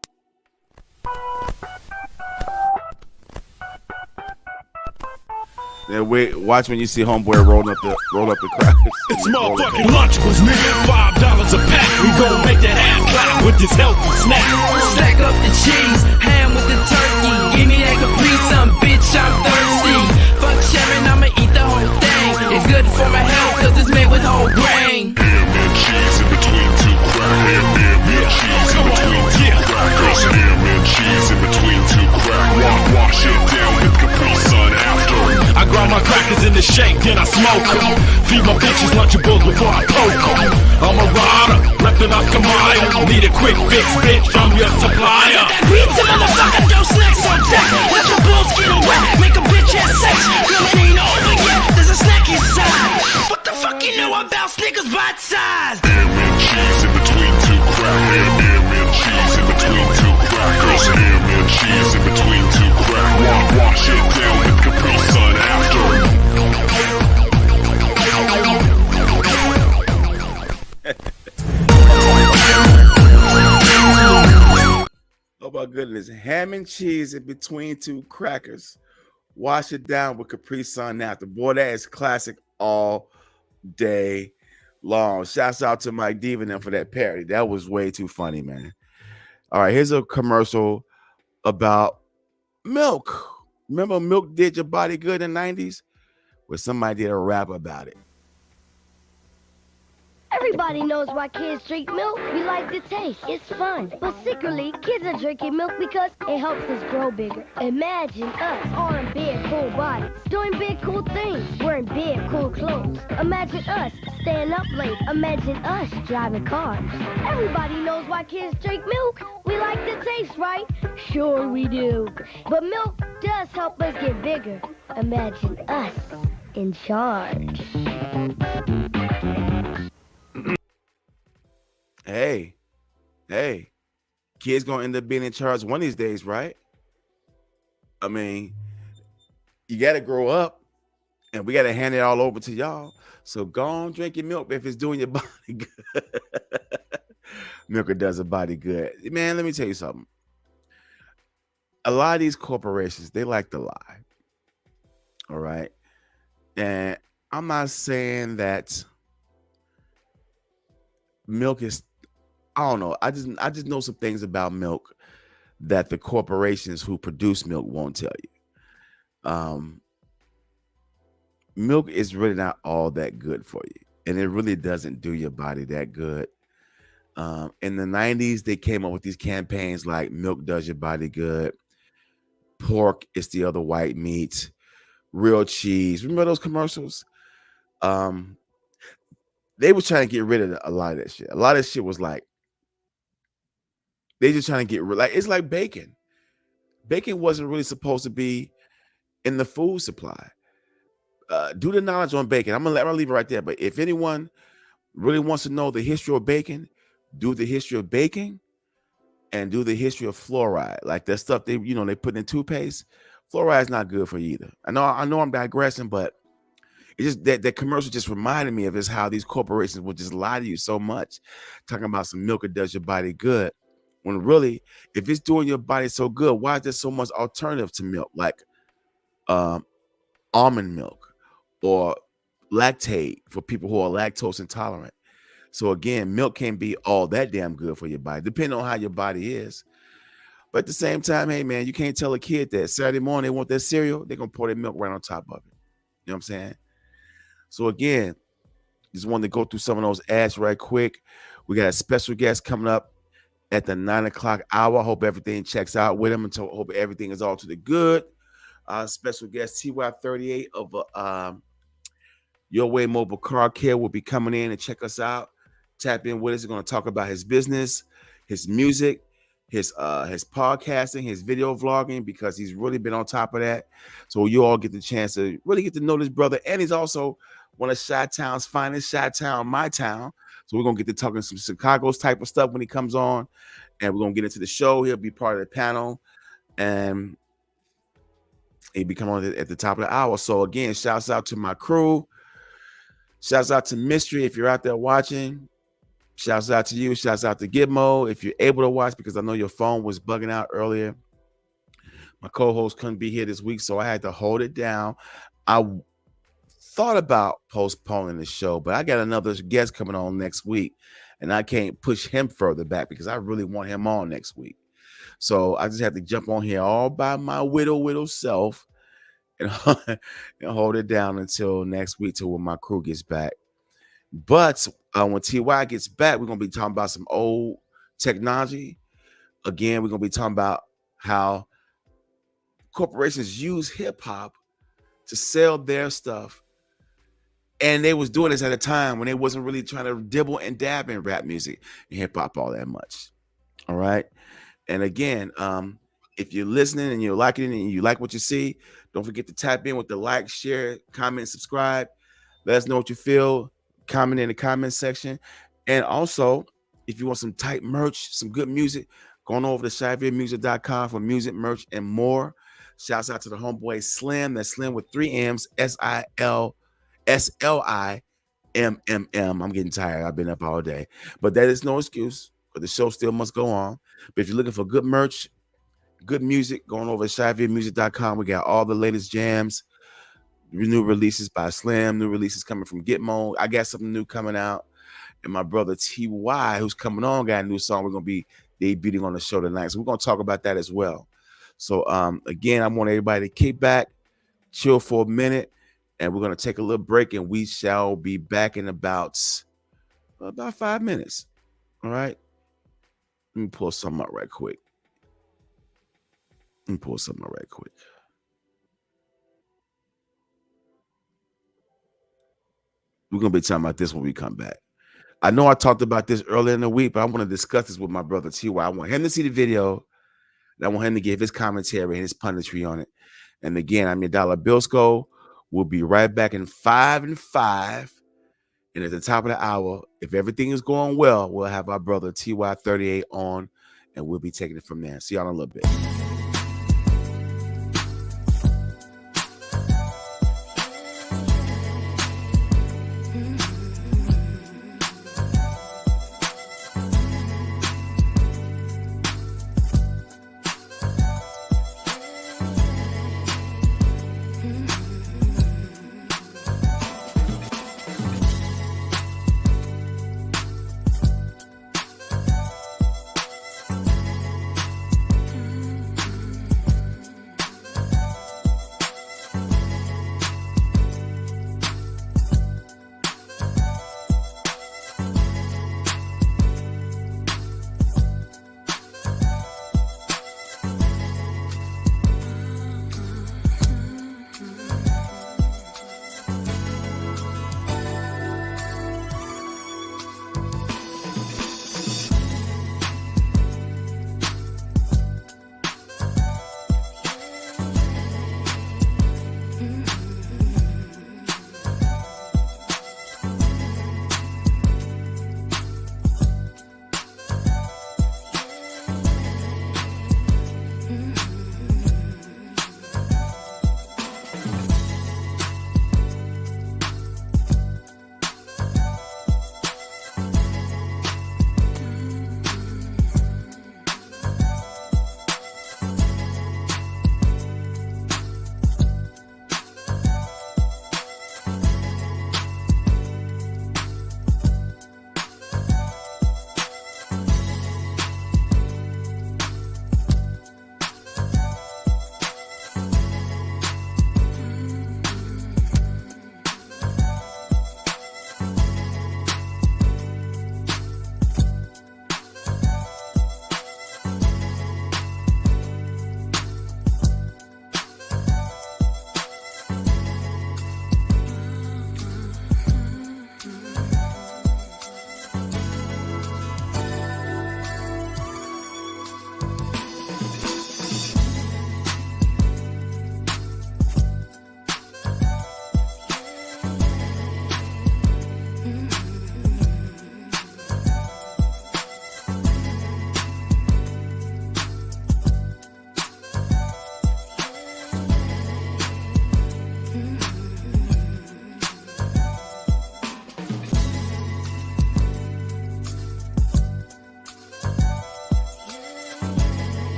Then wait, watch when you see homeboy roll up the crackers. It's motherfucking Lunchables, nigga. $5 a pack. We gon' make that half clap with this healthy snack. Stack up the cheese, ham with the turkey. Give me that Capri Sun, bitch, I'm thirsty. Fuck sharing, I'ma eat the whole thing. It's good for my health, cause it's made with whole grain. Ham and cheese in between two crackers. Ham and cheese in between two crackers. Ham and cheese in between two crackers. Wash it down with Capri Sun after. I grind my crackers in the shake, then I smoke them. Feed my bitches Lunchables before I poke them. I'm a rider, reppin' Oscar Mayer. Need a quick fix, bitch, I'm your supplier. Pizza motherfucker, throw snacks on deck. Let your balls get wet, make a bitch have sex. Girl, it ain't over yet, there's a snack inside. What the fuck you know about Snickers bite size? Ham and cheese in between two crackers. Ham and cheese in between two crackers. Ham and cheese in between two crackers. Wash it down with Capri Sun after. Oh my goodness. Ham and cheese in between two crackers. Wash it down with Capri Sun after. Boy, that is classic all day long. Shouts out to Mike Diva and them for that parody. That was way too funny, man. All right, here's a commercial about milk. Remember milk did your body good in the 90s? Where somebody did a rap about it. Everybody knows why kids drink milk. We like the taste. It's fun. But secretly, kids are drinking milk because it helps us grow bigger. Imagine us all in big, cool bodies, doing big, cool things, wearing big, cool clothes. Imagine us staying up late. Imagine us driving cars. Everybody knows why kids drink milk. We like the taste, right? Sure we do. But milk does help us get bigger. Imagine us in charge. Hey, kids gonna end up being in charge one of these days, right? I mean, you gotta grow up and we gotta hand it all over to y'all. So go on, drink your milk if it's doing your body good. Milk does a body good. Man, let me tell you something. A lot of these corporations, they like to lie. All right. And I'm not saying that milk is, I don't know. I just know some things about milk that the corporations who produce milk won't tell you. Milk is really not all that good for you, and it really doesn't do your body that good. In the 90s, they came up with these campaigns like milk does your body good, pork is the other white meat, real cheese. Remember those commercials? They were trying to get rid of a lot of that shit. A lot of shit was like, they just trying to get rid, like, it's like bacon. Bacon wasn't really supposed to be in the food supply. Do the knowledge on bacon. I'm gonna leave it right there. But if anyone really wants to know the history of bacon, do the history of baking and do the history of fluoride. Like that stuff they put in toothpaste. Fluoride is not good for you either. I know I'm digressing, but it's just that commercial just reminded me of is how these corporations will just lie to you so much, talking about some milk that does your body good. When really, if it's doing your body so good, why is there so much alternative to milk, like almond milk or lactate for people who are lactose intolerant? So again, milk can't be all that damn good for your body, depending on how your body is. But at the same time, hey man, you can't tell a kid that Saturday morning they want their cereal, they're gonna pour their milk right on top of it. You know what I'm saying? So again, just wanted to go through some of those ads right quick. We got a special guest coming up at the 9 o'clock hour. I hope everything checks out with him, and hope everything is all to the good. Special guest TY38 of Your Way Mobile Car Care will be coming in and check us out. Tap in with us. He's going to talk about his business, his music, his podcasting, his video vlogging, because he's really been on top of that. So you all get the chance to really get to know this brother. And he's also one of Chi-Town's finest, Chi-Town, my town. So we're going to get to talking some Chicago's type of stuff when he comes on. And we're going to get into the show. He'll be part of the panel. And he'll be coming on at the top of the hour. So again, shouts out to my crew. Shouts out to Mystery if you're out there watching. Shouts out to you. Shouts out to Gitmo if you're able to watch, because I know your phone was bugging out earlier. My co-host couldn't be here this week, so I had to hold it down. I thought about postponing the show, but I got another guest coming on next week, and I can't push him further back because I really want him on next week. So I just have to jump on here all by my widow self and hold it down until next week, till when my crew gets back. But when TY gets back, we're going to be talking about some old technology. Again, we're going to be talking about how corporations use hip-hop to sell their stuff. And they was doing this at a time when they wasn't really trying to dibble and dab in rap music and hip-hop all that much. All right? And again, if you're listening and you're liking it and you like what you see, don't forget to tap in with the like, share, comment, subscribe. Let us know what you feel. Comment in the comment section. And also, if you want some tight merch, some good music, go on over to Chi-Ville for music, merch, and more. Shouts out to the homeboy Slim. That's Slim with 3 M's, SILSLIMMM. I'm getting tired. I've been up all day. But that is no excuse, but the show still must go on. But if you're looking for good merch, good music, going over to Chi-Ville. We got all the latest jams, new releases by Slim, new releases coming from Gitmo. I got something new coming out. And my brother TY, who's coming on, got a new song we're going to be debuting on the show tonight. So we're going to talk about that as well. So again, I want everybody to kick back, chill for a minute, and we're going to take a little break, and we shall be back in about 5 minutes. All right? Let me pull something up right quick. We're going to be talking about this when we come back. I know I talked about this earlier in the week, but I want to discuss this with my brother TY. I want him to see the video, and I want him to give his commentary and his punditry on it. And again, I'm your Dollar Billsco. We'll be right back in 5 and 5. And at the top of the hour, if everything is going well, we'll have our brother TY38 on, and we'll be taking it from there. See y'all in a little bit.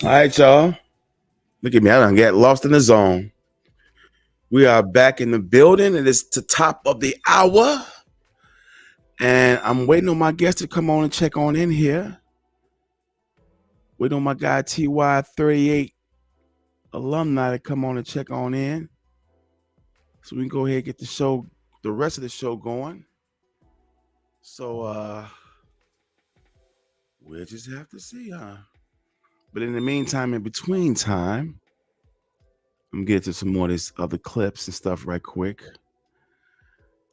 All right, y'all. Look at me. I done get lost in the zone. We are back in the building. It is the top of the hour. And I'm waiting on my guest to come on and check on in here. Waiting on my guy TY38 alumni to come on and check on in. So we can go ahead and get the show, the rest of the show going. So we'll just have to see, huh? But in the meantime, in between time, I'm gonna get to some more of these other clips and stuff right quick.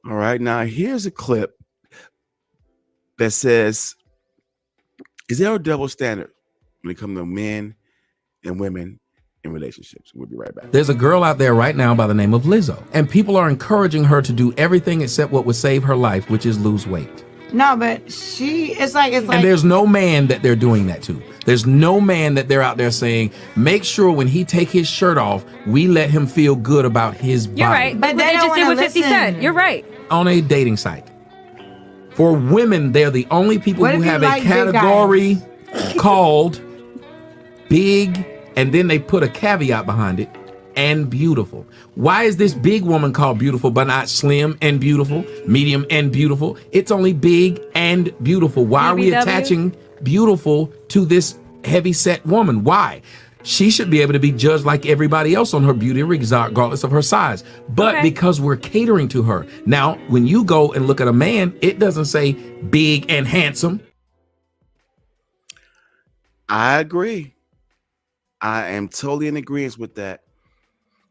All right, now here's a clip that says, is there a double standard when it comes to men and women in relationships? We'll be right back. There's a girl out there right now by the name of Lizzo, and people are encouraging her to do everything except what would save her life, which is lose weight. No, but it's like. And there's no man that they're doing that to. There's no man that they're out there saying, make sure when he take his shirt off, we let him feel good about his body. You're right, but they just did what 50 Cent. You're right. On a dating site. For women, they're the only people who have a category called big, and then they put a caveat behind it, and beautiful. Why is this big woman called beautiful but not slim and beautiful, medium and beautiful? It's only big and beautiful. Why are we attaching beautiful to this heavy set woman? Why? She should be able to be judged like everybody else on her beauty, regardless of her size. But because we're catering to her. Now, when you go and look at a man, it doesn't say big and handsome. I agree. I am totally in agreement with that.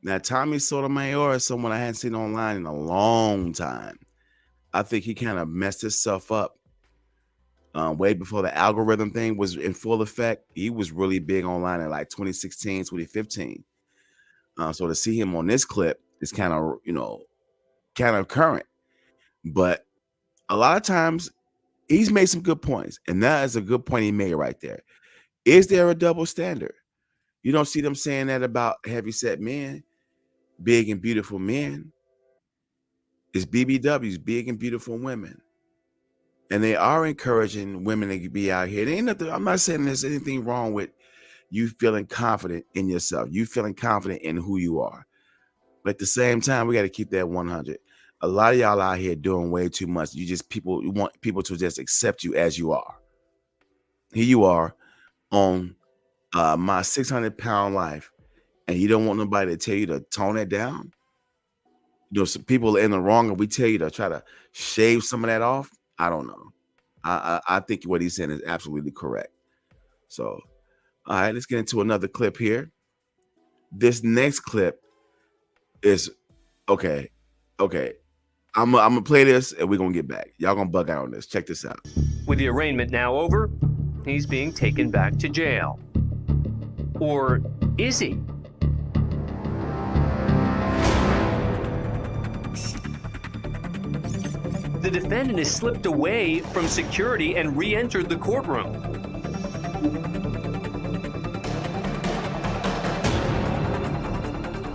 Now, Tommy Sotomayor is someone I hadn't seen online in a long time. I think he kind of messed himself up way before the algorithm thing was in full effect. He was really big online in like 2016, 2015. So to see him on this clip is kind of, kind of current. But a lot of times he's made some good points. And that is a good point he made right there. Is there a double standard? You don't see them saying that about heavyset men, big and beautiful men. It's BBWs, big and beautiful women. And they are encouraging women to be out here. There ain't nothing, I'm not saying there's anything wrong with you feeling confident in yourself, you feeling confident in who you are. But at the same time, we got to keep that 100. A lot of y'all out here doing way too much. You want people to just accept you as you are. Here you are on my 600-pound life, and you don't want nobody to tell you to tone it down. Some people are in the wrong, and we tell you to try to shave some of that off. I don't know. I think what he's saying is absolutely correct. So, all right, let's get into another clip here. This next clip is okay. I'm gonna play this, and we're gonna get back. Y'all gonna bug out on this. Check this out. With the arraignment now over, he's being taken back to jail. Or is he? The defendant has slipped away from security and re-entered the courtroom.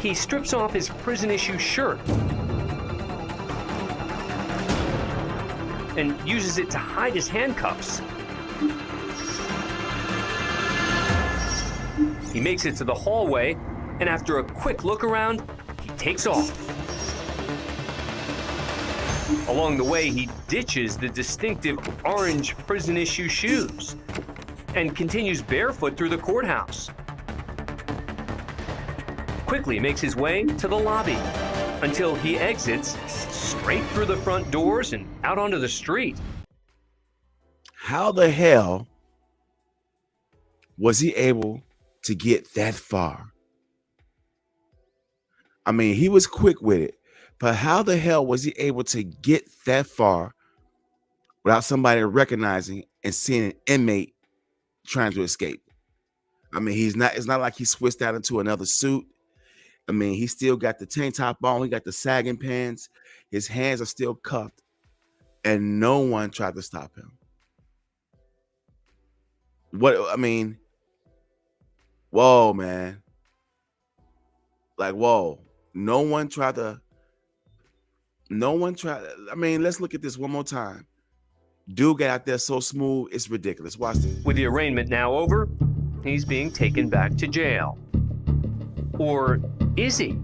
He strips off his prison-issue shirt and uses it to hide his handcuffs. He makes it to the hallway, and after a quick look around, he takes off. Along the way, he ditches the distinctive orange prison-issue shoes and continues barefoot through the courthouse. Quickly makes his way to the lobby until he exits straight through the front doors and out onto the street. How the hell was he able to get that far? I mean, he was quick with it, but how the hell was he able to get that far without somebody recognizing and seeing an inmate trying to escape? I mean, it's not like he switched out into another suit. I mean, he still got the tank top on, he got the sagging pants, his hands are still cuffed, and no one tried to stop him. Whoa, man. Like, whoa. No one tried. I mean, let's look at this one more time. Dude got out there so smooth, it's ridiculous. Watch this. With the arraignment now over, he's being taken back to jail. Or is he?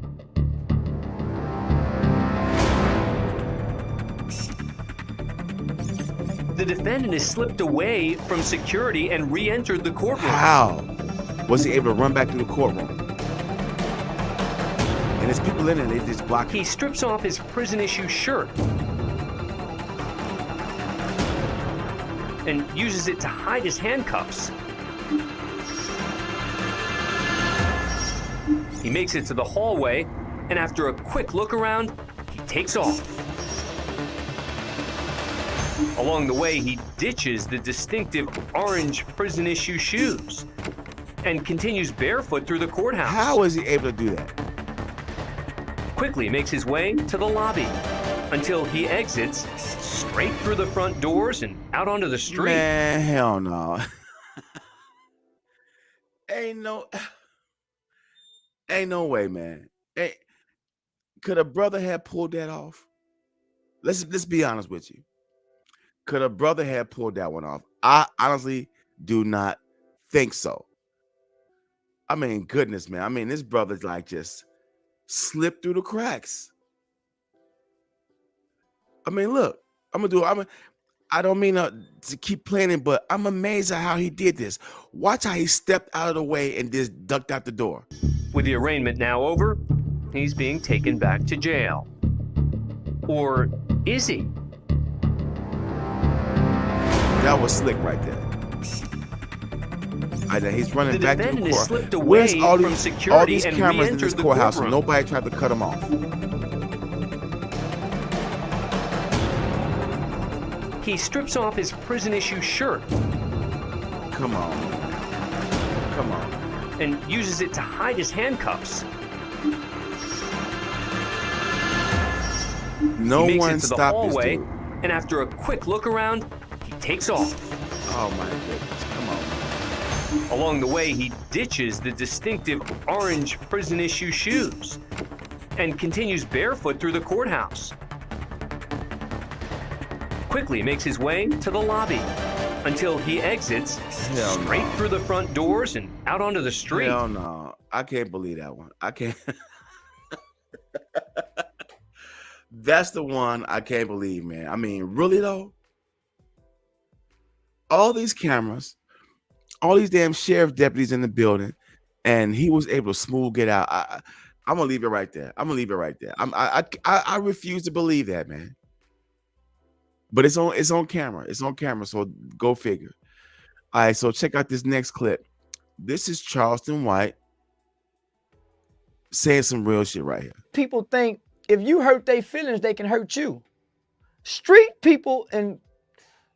The defendant has slipped away from security and re-entered the courtroom. How was he able to run back through the courtroom? And there's people in it, they just block him. He strips off his prison-issue shirt and uses it to hide his handcuffs. He makes it to the hallway, and after a quick look around, he takes off. Along the way, he ditches the distinctive orange prison-issue shoes and continues barefoot through the courthouse. How is he able to do that? Quickly makes his way to the lobby until he exits straight through the front doors and out onto the street. Man, hell no. Ain't no way, man. Could a brother have pulled that off? Let's be honest with you. Could a brother have pulled that one off? I honestly do not think so. I mean, goodness, man. I mean, this brother's like just slipped through the cracks. I mean, look, I don't mean to keep playing it, but I'm amazed at how he did this. Watch how he stepped out of the way and just ducked out the door. With the arraignment now over, he's being taken back to jail. Or is he? That was slick right there. He's running back to the court. Slipped away Where's all from these security and cameras in this re-entered the courthouse and courtroom. nobody tried to cut him off? He strips off his prison-issue shirt. Come on. Come on. And uses it to hide his handcuffs. No he makes one it to the stopped hallway, this dude. and after a quick look around, he takes off. Oh my goodness, come on. Along the way, he ditches the distinctive orange prison-issue shoes and continues barefoot through the courthouse. Quickly makes his way to the lobby until he exits straight through the front doors and out onto the street. Hell no. I can't believe that one. I can't. That's the one I can't believe, man. I mean, really though? All these cameras, all these damn sheriff deputies in the building, and he was able to smooth get out. I'm gonna leave it right there. I refuse to believe that, man. But it's on camera. It's on camera. So go figure. All right. So check out this next clip. This is Charleston White saying some real shit right here. People think if you hurt their feelings, they can hurt you. Street people and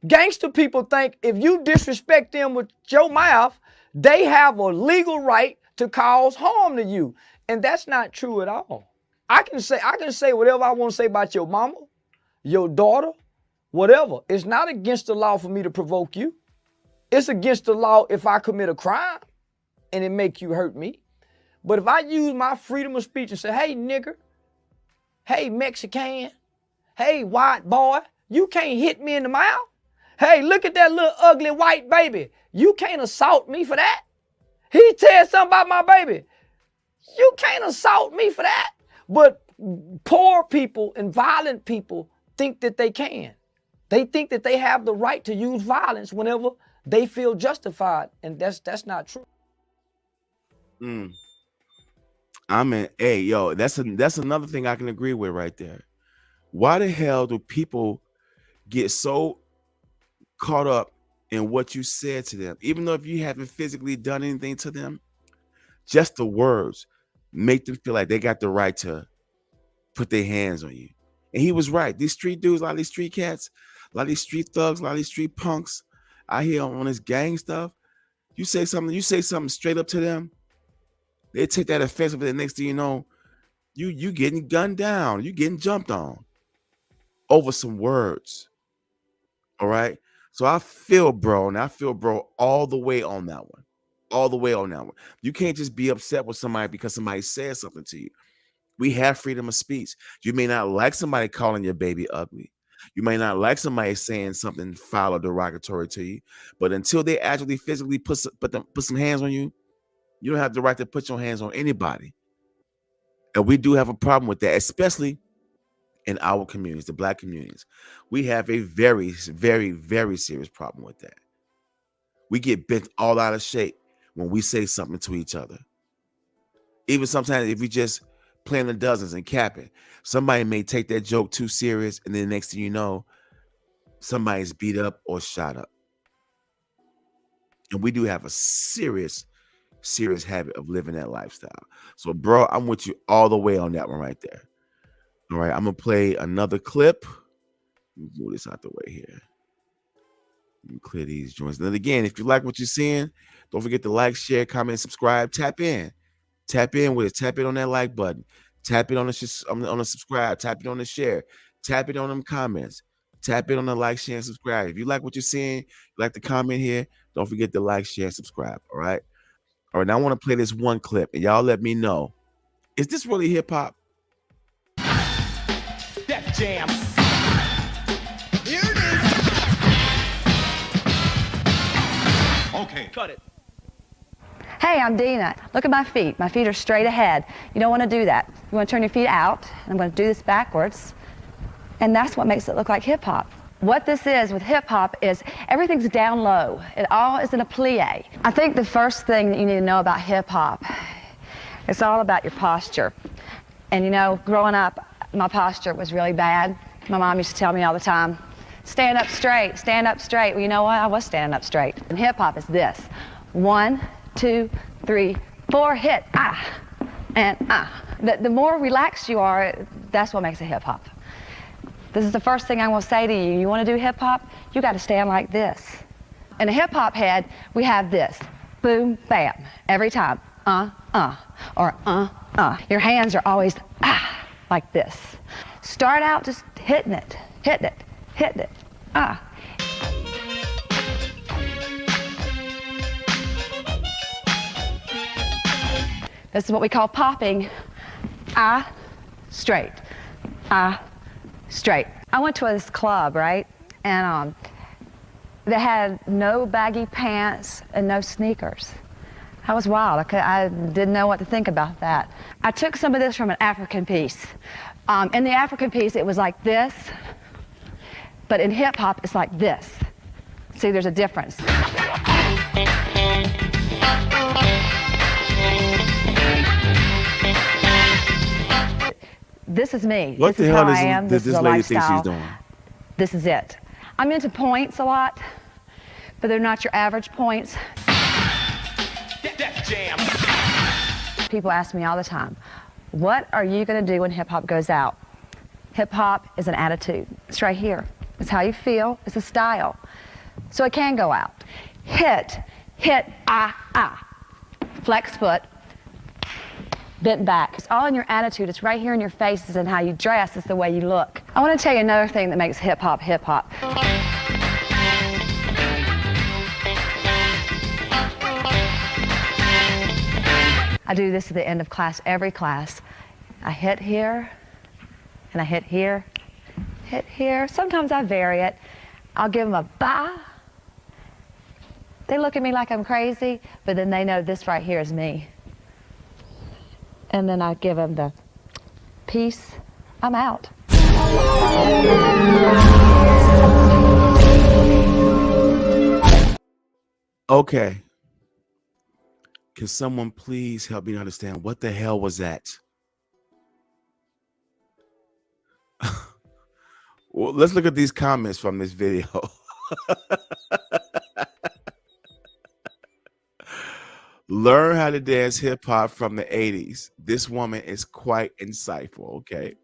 gangster people think if you disrespect them with your mouth, they have a legal right to cause harm to you. And that's not true at all. I can say whatever I want to say about your mama, your daughter, whatever. It's not against the law for me to provoke you. It's against the law if I commit a crime and it make you hurt me. But if I use my freedom of speech and say, hey, nigger, hey, Mexican, hey, white boy, you can't hit me in the mouth. Hey, look at that little ugly white baby. You can't assault me for that. He said something about my baby. You can't assault me for that. But poor people and violent people think that they can. They think that they have the right to use violence whenever they feel justified, and that's not true. I mean, hey, yo, that's another thing I can agree with right there. Why the hell do people get so caught up in what you said to them, even though if you haven't physically done anything to them? Just the words make them feel like they got the right to put their hands on you. And he was right. These street dudes, a lot of these street cats, a lot of these street thugs, a lot of these street punks out here on this gang stuff. You say something straight up to them, they take that offensively. The next thing you know, you getting gunned down, you getting jumped on over some words. All right. So I feel bro all the way on that one. All the way on that one. You can't just be upset with somebody because somebody said something to you. We have freedom of speech. You may not like somebody calling your baby ugly, You may not like somebody saying something foul or derogatory to you, but until they actually physically put some hands on you, you don't have the right to put your hands on anybody. And we do have a problem with that, especially in our communities, the Black communities. We have a very, very, very serious problem with that. We get bent all out of shape when we say something to each other. Even sometimes if we just playing the dozens and capping, somebody may take that joke too serious, and then the next thing you know, somebody's beat up or shot up. And we do have a serious habit of living that lifestyle. So, bro, I'm with you all the way on that one right there. All right, I'm gonna play another clip. Let me move this out the way here. Let me clear these joints. And then again, if you like what you're seeing, don't forget to like, share, comment, subscribe, tap in. Tap in with it. Tap it on that like button. Tap it on the subscribe. Tap it on the share. Tap it on them comments. Tap it on the like, share, and subscribe. If you like what you're seeing, you like the comment here, don't forget to like, share, and subscribe. All right. All right. Now I want to play this one clip, and y'all let me know. Is this really hip hop? Def Jam. Here it is. Okay. Cut it. Hey, I'm Dina. Look at my feet. My feet are straight ahead. You don't want to do that. You want to turn your feet out. And I'm going to do this backwards. And that's what makes it look like hip hop. What this is with hip hop is everything's down low. It all is in a plie. I think the first thing that you need to know about hip hop, it's all about your posture. And you know, growing up, my posture was really bad. My mom used to tell me all the time, stand up straight, stand up straight. Well, you know what? I was standing up straight. And hip hop is this. 1, 2, 3, 4, hit, ah, and ah. The more relaxed you are, that's what makes it hip hop. This is the first thing I want to say to you. You want to do hip hop? You got to stand like this. In a hip hop head, we have this. Boom, bam, every time. Or Your hands are always like this. Start out just hitting it, hitting it, hitting it, This is what we call popping. Straight. Straight. I went to this club, right? And they had no baggy pants and no sneakers. That was wild. I didn't know what to think about that. I took some of this from an African piece. In the African piece, it was like this, but in hip hop, it's like this. See, there's a difference. This is me. What this the is hell how I am. does This is this a lady think lifestyle. she's doing? This is it. I'm into points a lot, but they're not your average points. Def Jam. People ask me all the time, what are you going to do when hip hop goes out? Hip hop is an attitude. It's right here. It's how you feel. It's a style. So it can go out. Hit, flex foot, bent back. It's all in your attitude. It's right here in your face. It's in how you dress. It's the way you look. I want to tell you another thing that makes hip hop hip hop. I do this at the end of class, every class. I hit here, and I hit here, hit here. Sometimes I vary it. I'll give them a ba. They look at me like I'm crazy, but then they know this right here is me. And then I give them the peace. I'm out. Okay. Can someone please help me understand what the hell was that? Well, let's look at these comments from this video. Learn how to dance hip hop from the 80s. This woman is quite insightful, okay?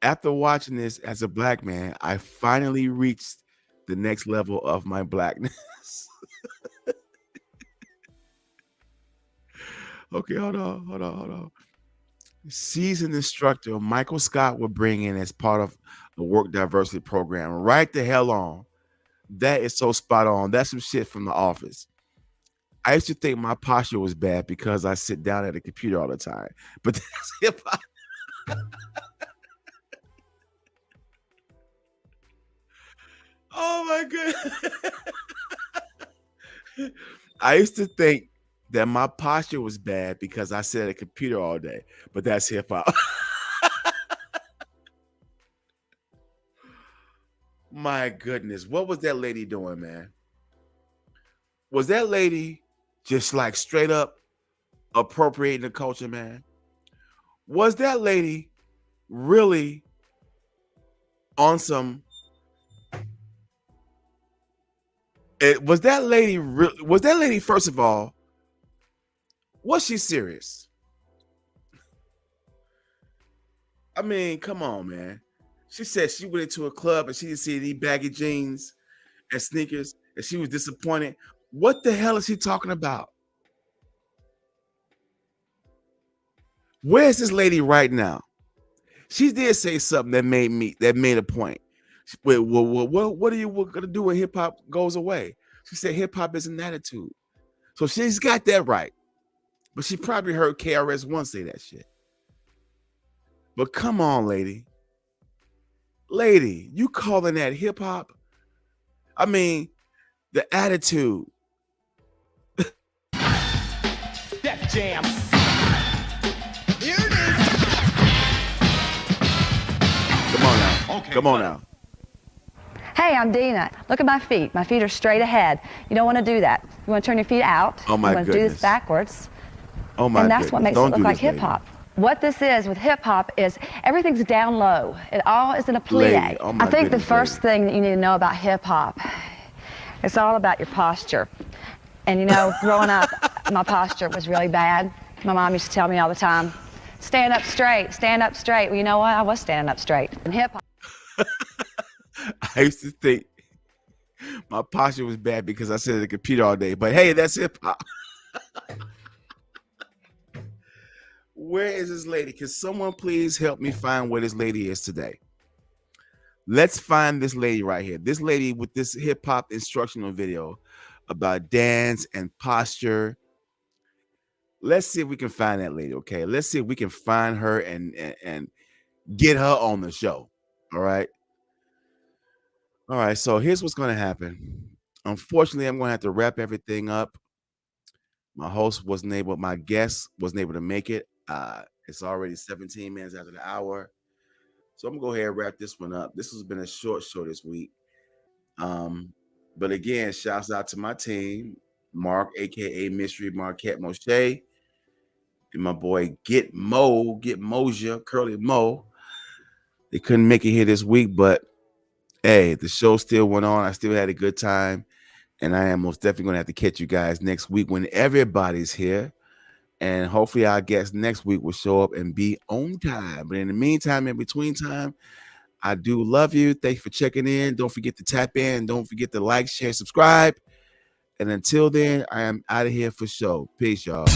After watching this as a black man, I finally reached the next level of my blackness. Okay, hold on. Seasoned instructor Michael Scott will bring in as part of the work diversity program. Right the hell on. That is so spot on. That's some shit from The Office. I used to think my posture was bad because I sit down at a computer all the time. But that's hip hop. Oh my god. I used to think that my posture was bad because I sat at a computer all day, but that's hip hop. My goodness, what was that lady doing, man? Was that lady just like straight up appropriating the culture, man? Was that lady really on some? Was that lady? Was that lady? First of all, was she serious? I mean, come on, man. She said she went into a club and she didn't see any baggy jeans and sneakers, and she was disappointed. What the hell is she talking about? Where's this lady right now? She did say something that made a point. Well, what are you gonna do when hip hop goes away? She said hip hop is an attitude. So she's got that right. But she probably heard KRS-One say that shit. But come on, lady. Lady, you calling that hip hop? I mean, the attitude. Def Jam. Here it is. Come on now. Okay, come on now. Hey, I'm Dina. Look at my feet. My feet are straight ahead. You don't want to do that. You want to turn your feet out. Oh my You want to do goodness. this backwards. Oh my And that's goodness. what makes Don't it look do like this, lady. hip hop. What this is with hip hop is everything's down low. It all is in a plie. Lady, oh my I think the goodness, first thing that you need to know about hip hop, it's all about your posture. And you know, growing up, my posture was really bad. My mom used to tell me all the time, stand up straight, stand up straight. Well, you know what? I was standing up straight. In hip hop. I used to think my posture was bad because I sat at the computer all day. But hey, that's hip hop. Where is this lady? Can someone please help me find where this lady is today? Let's find this lady right here. This lady with this hip hop instructional video about dance and posture. Let's see if we can find that lady, okay? Let's see if we can find her and get her on the show. All right. All right. So here's what's going to happen. Unfortunately, I'm going to have to wrap everything up. My guest wasn't able to make it. It's already 17 minutes after the hour. So I'm gonna go ahead and wrap this one up. This has been a short show this week. But again, shouts out to my team, Mark, aka Mystery Marquette Moshe, and my boy Get Moja, Curly Mo. They couldn't make it here this week, but hey, the show still went on. I still had a good time. And I am most definitely gonna have to catch you guys next week when everybody's here. And hopefully our guest next week will show up and be on time. But in the meantime, in between time, I do love you. Thank you for checking in. Don't forget to tap in. Don't forget to like, share, subscribe. And until then, I am out of here for sure. Peace, y'all.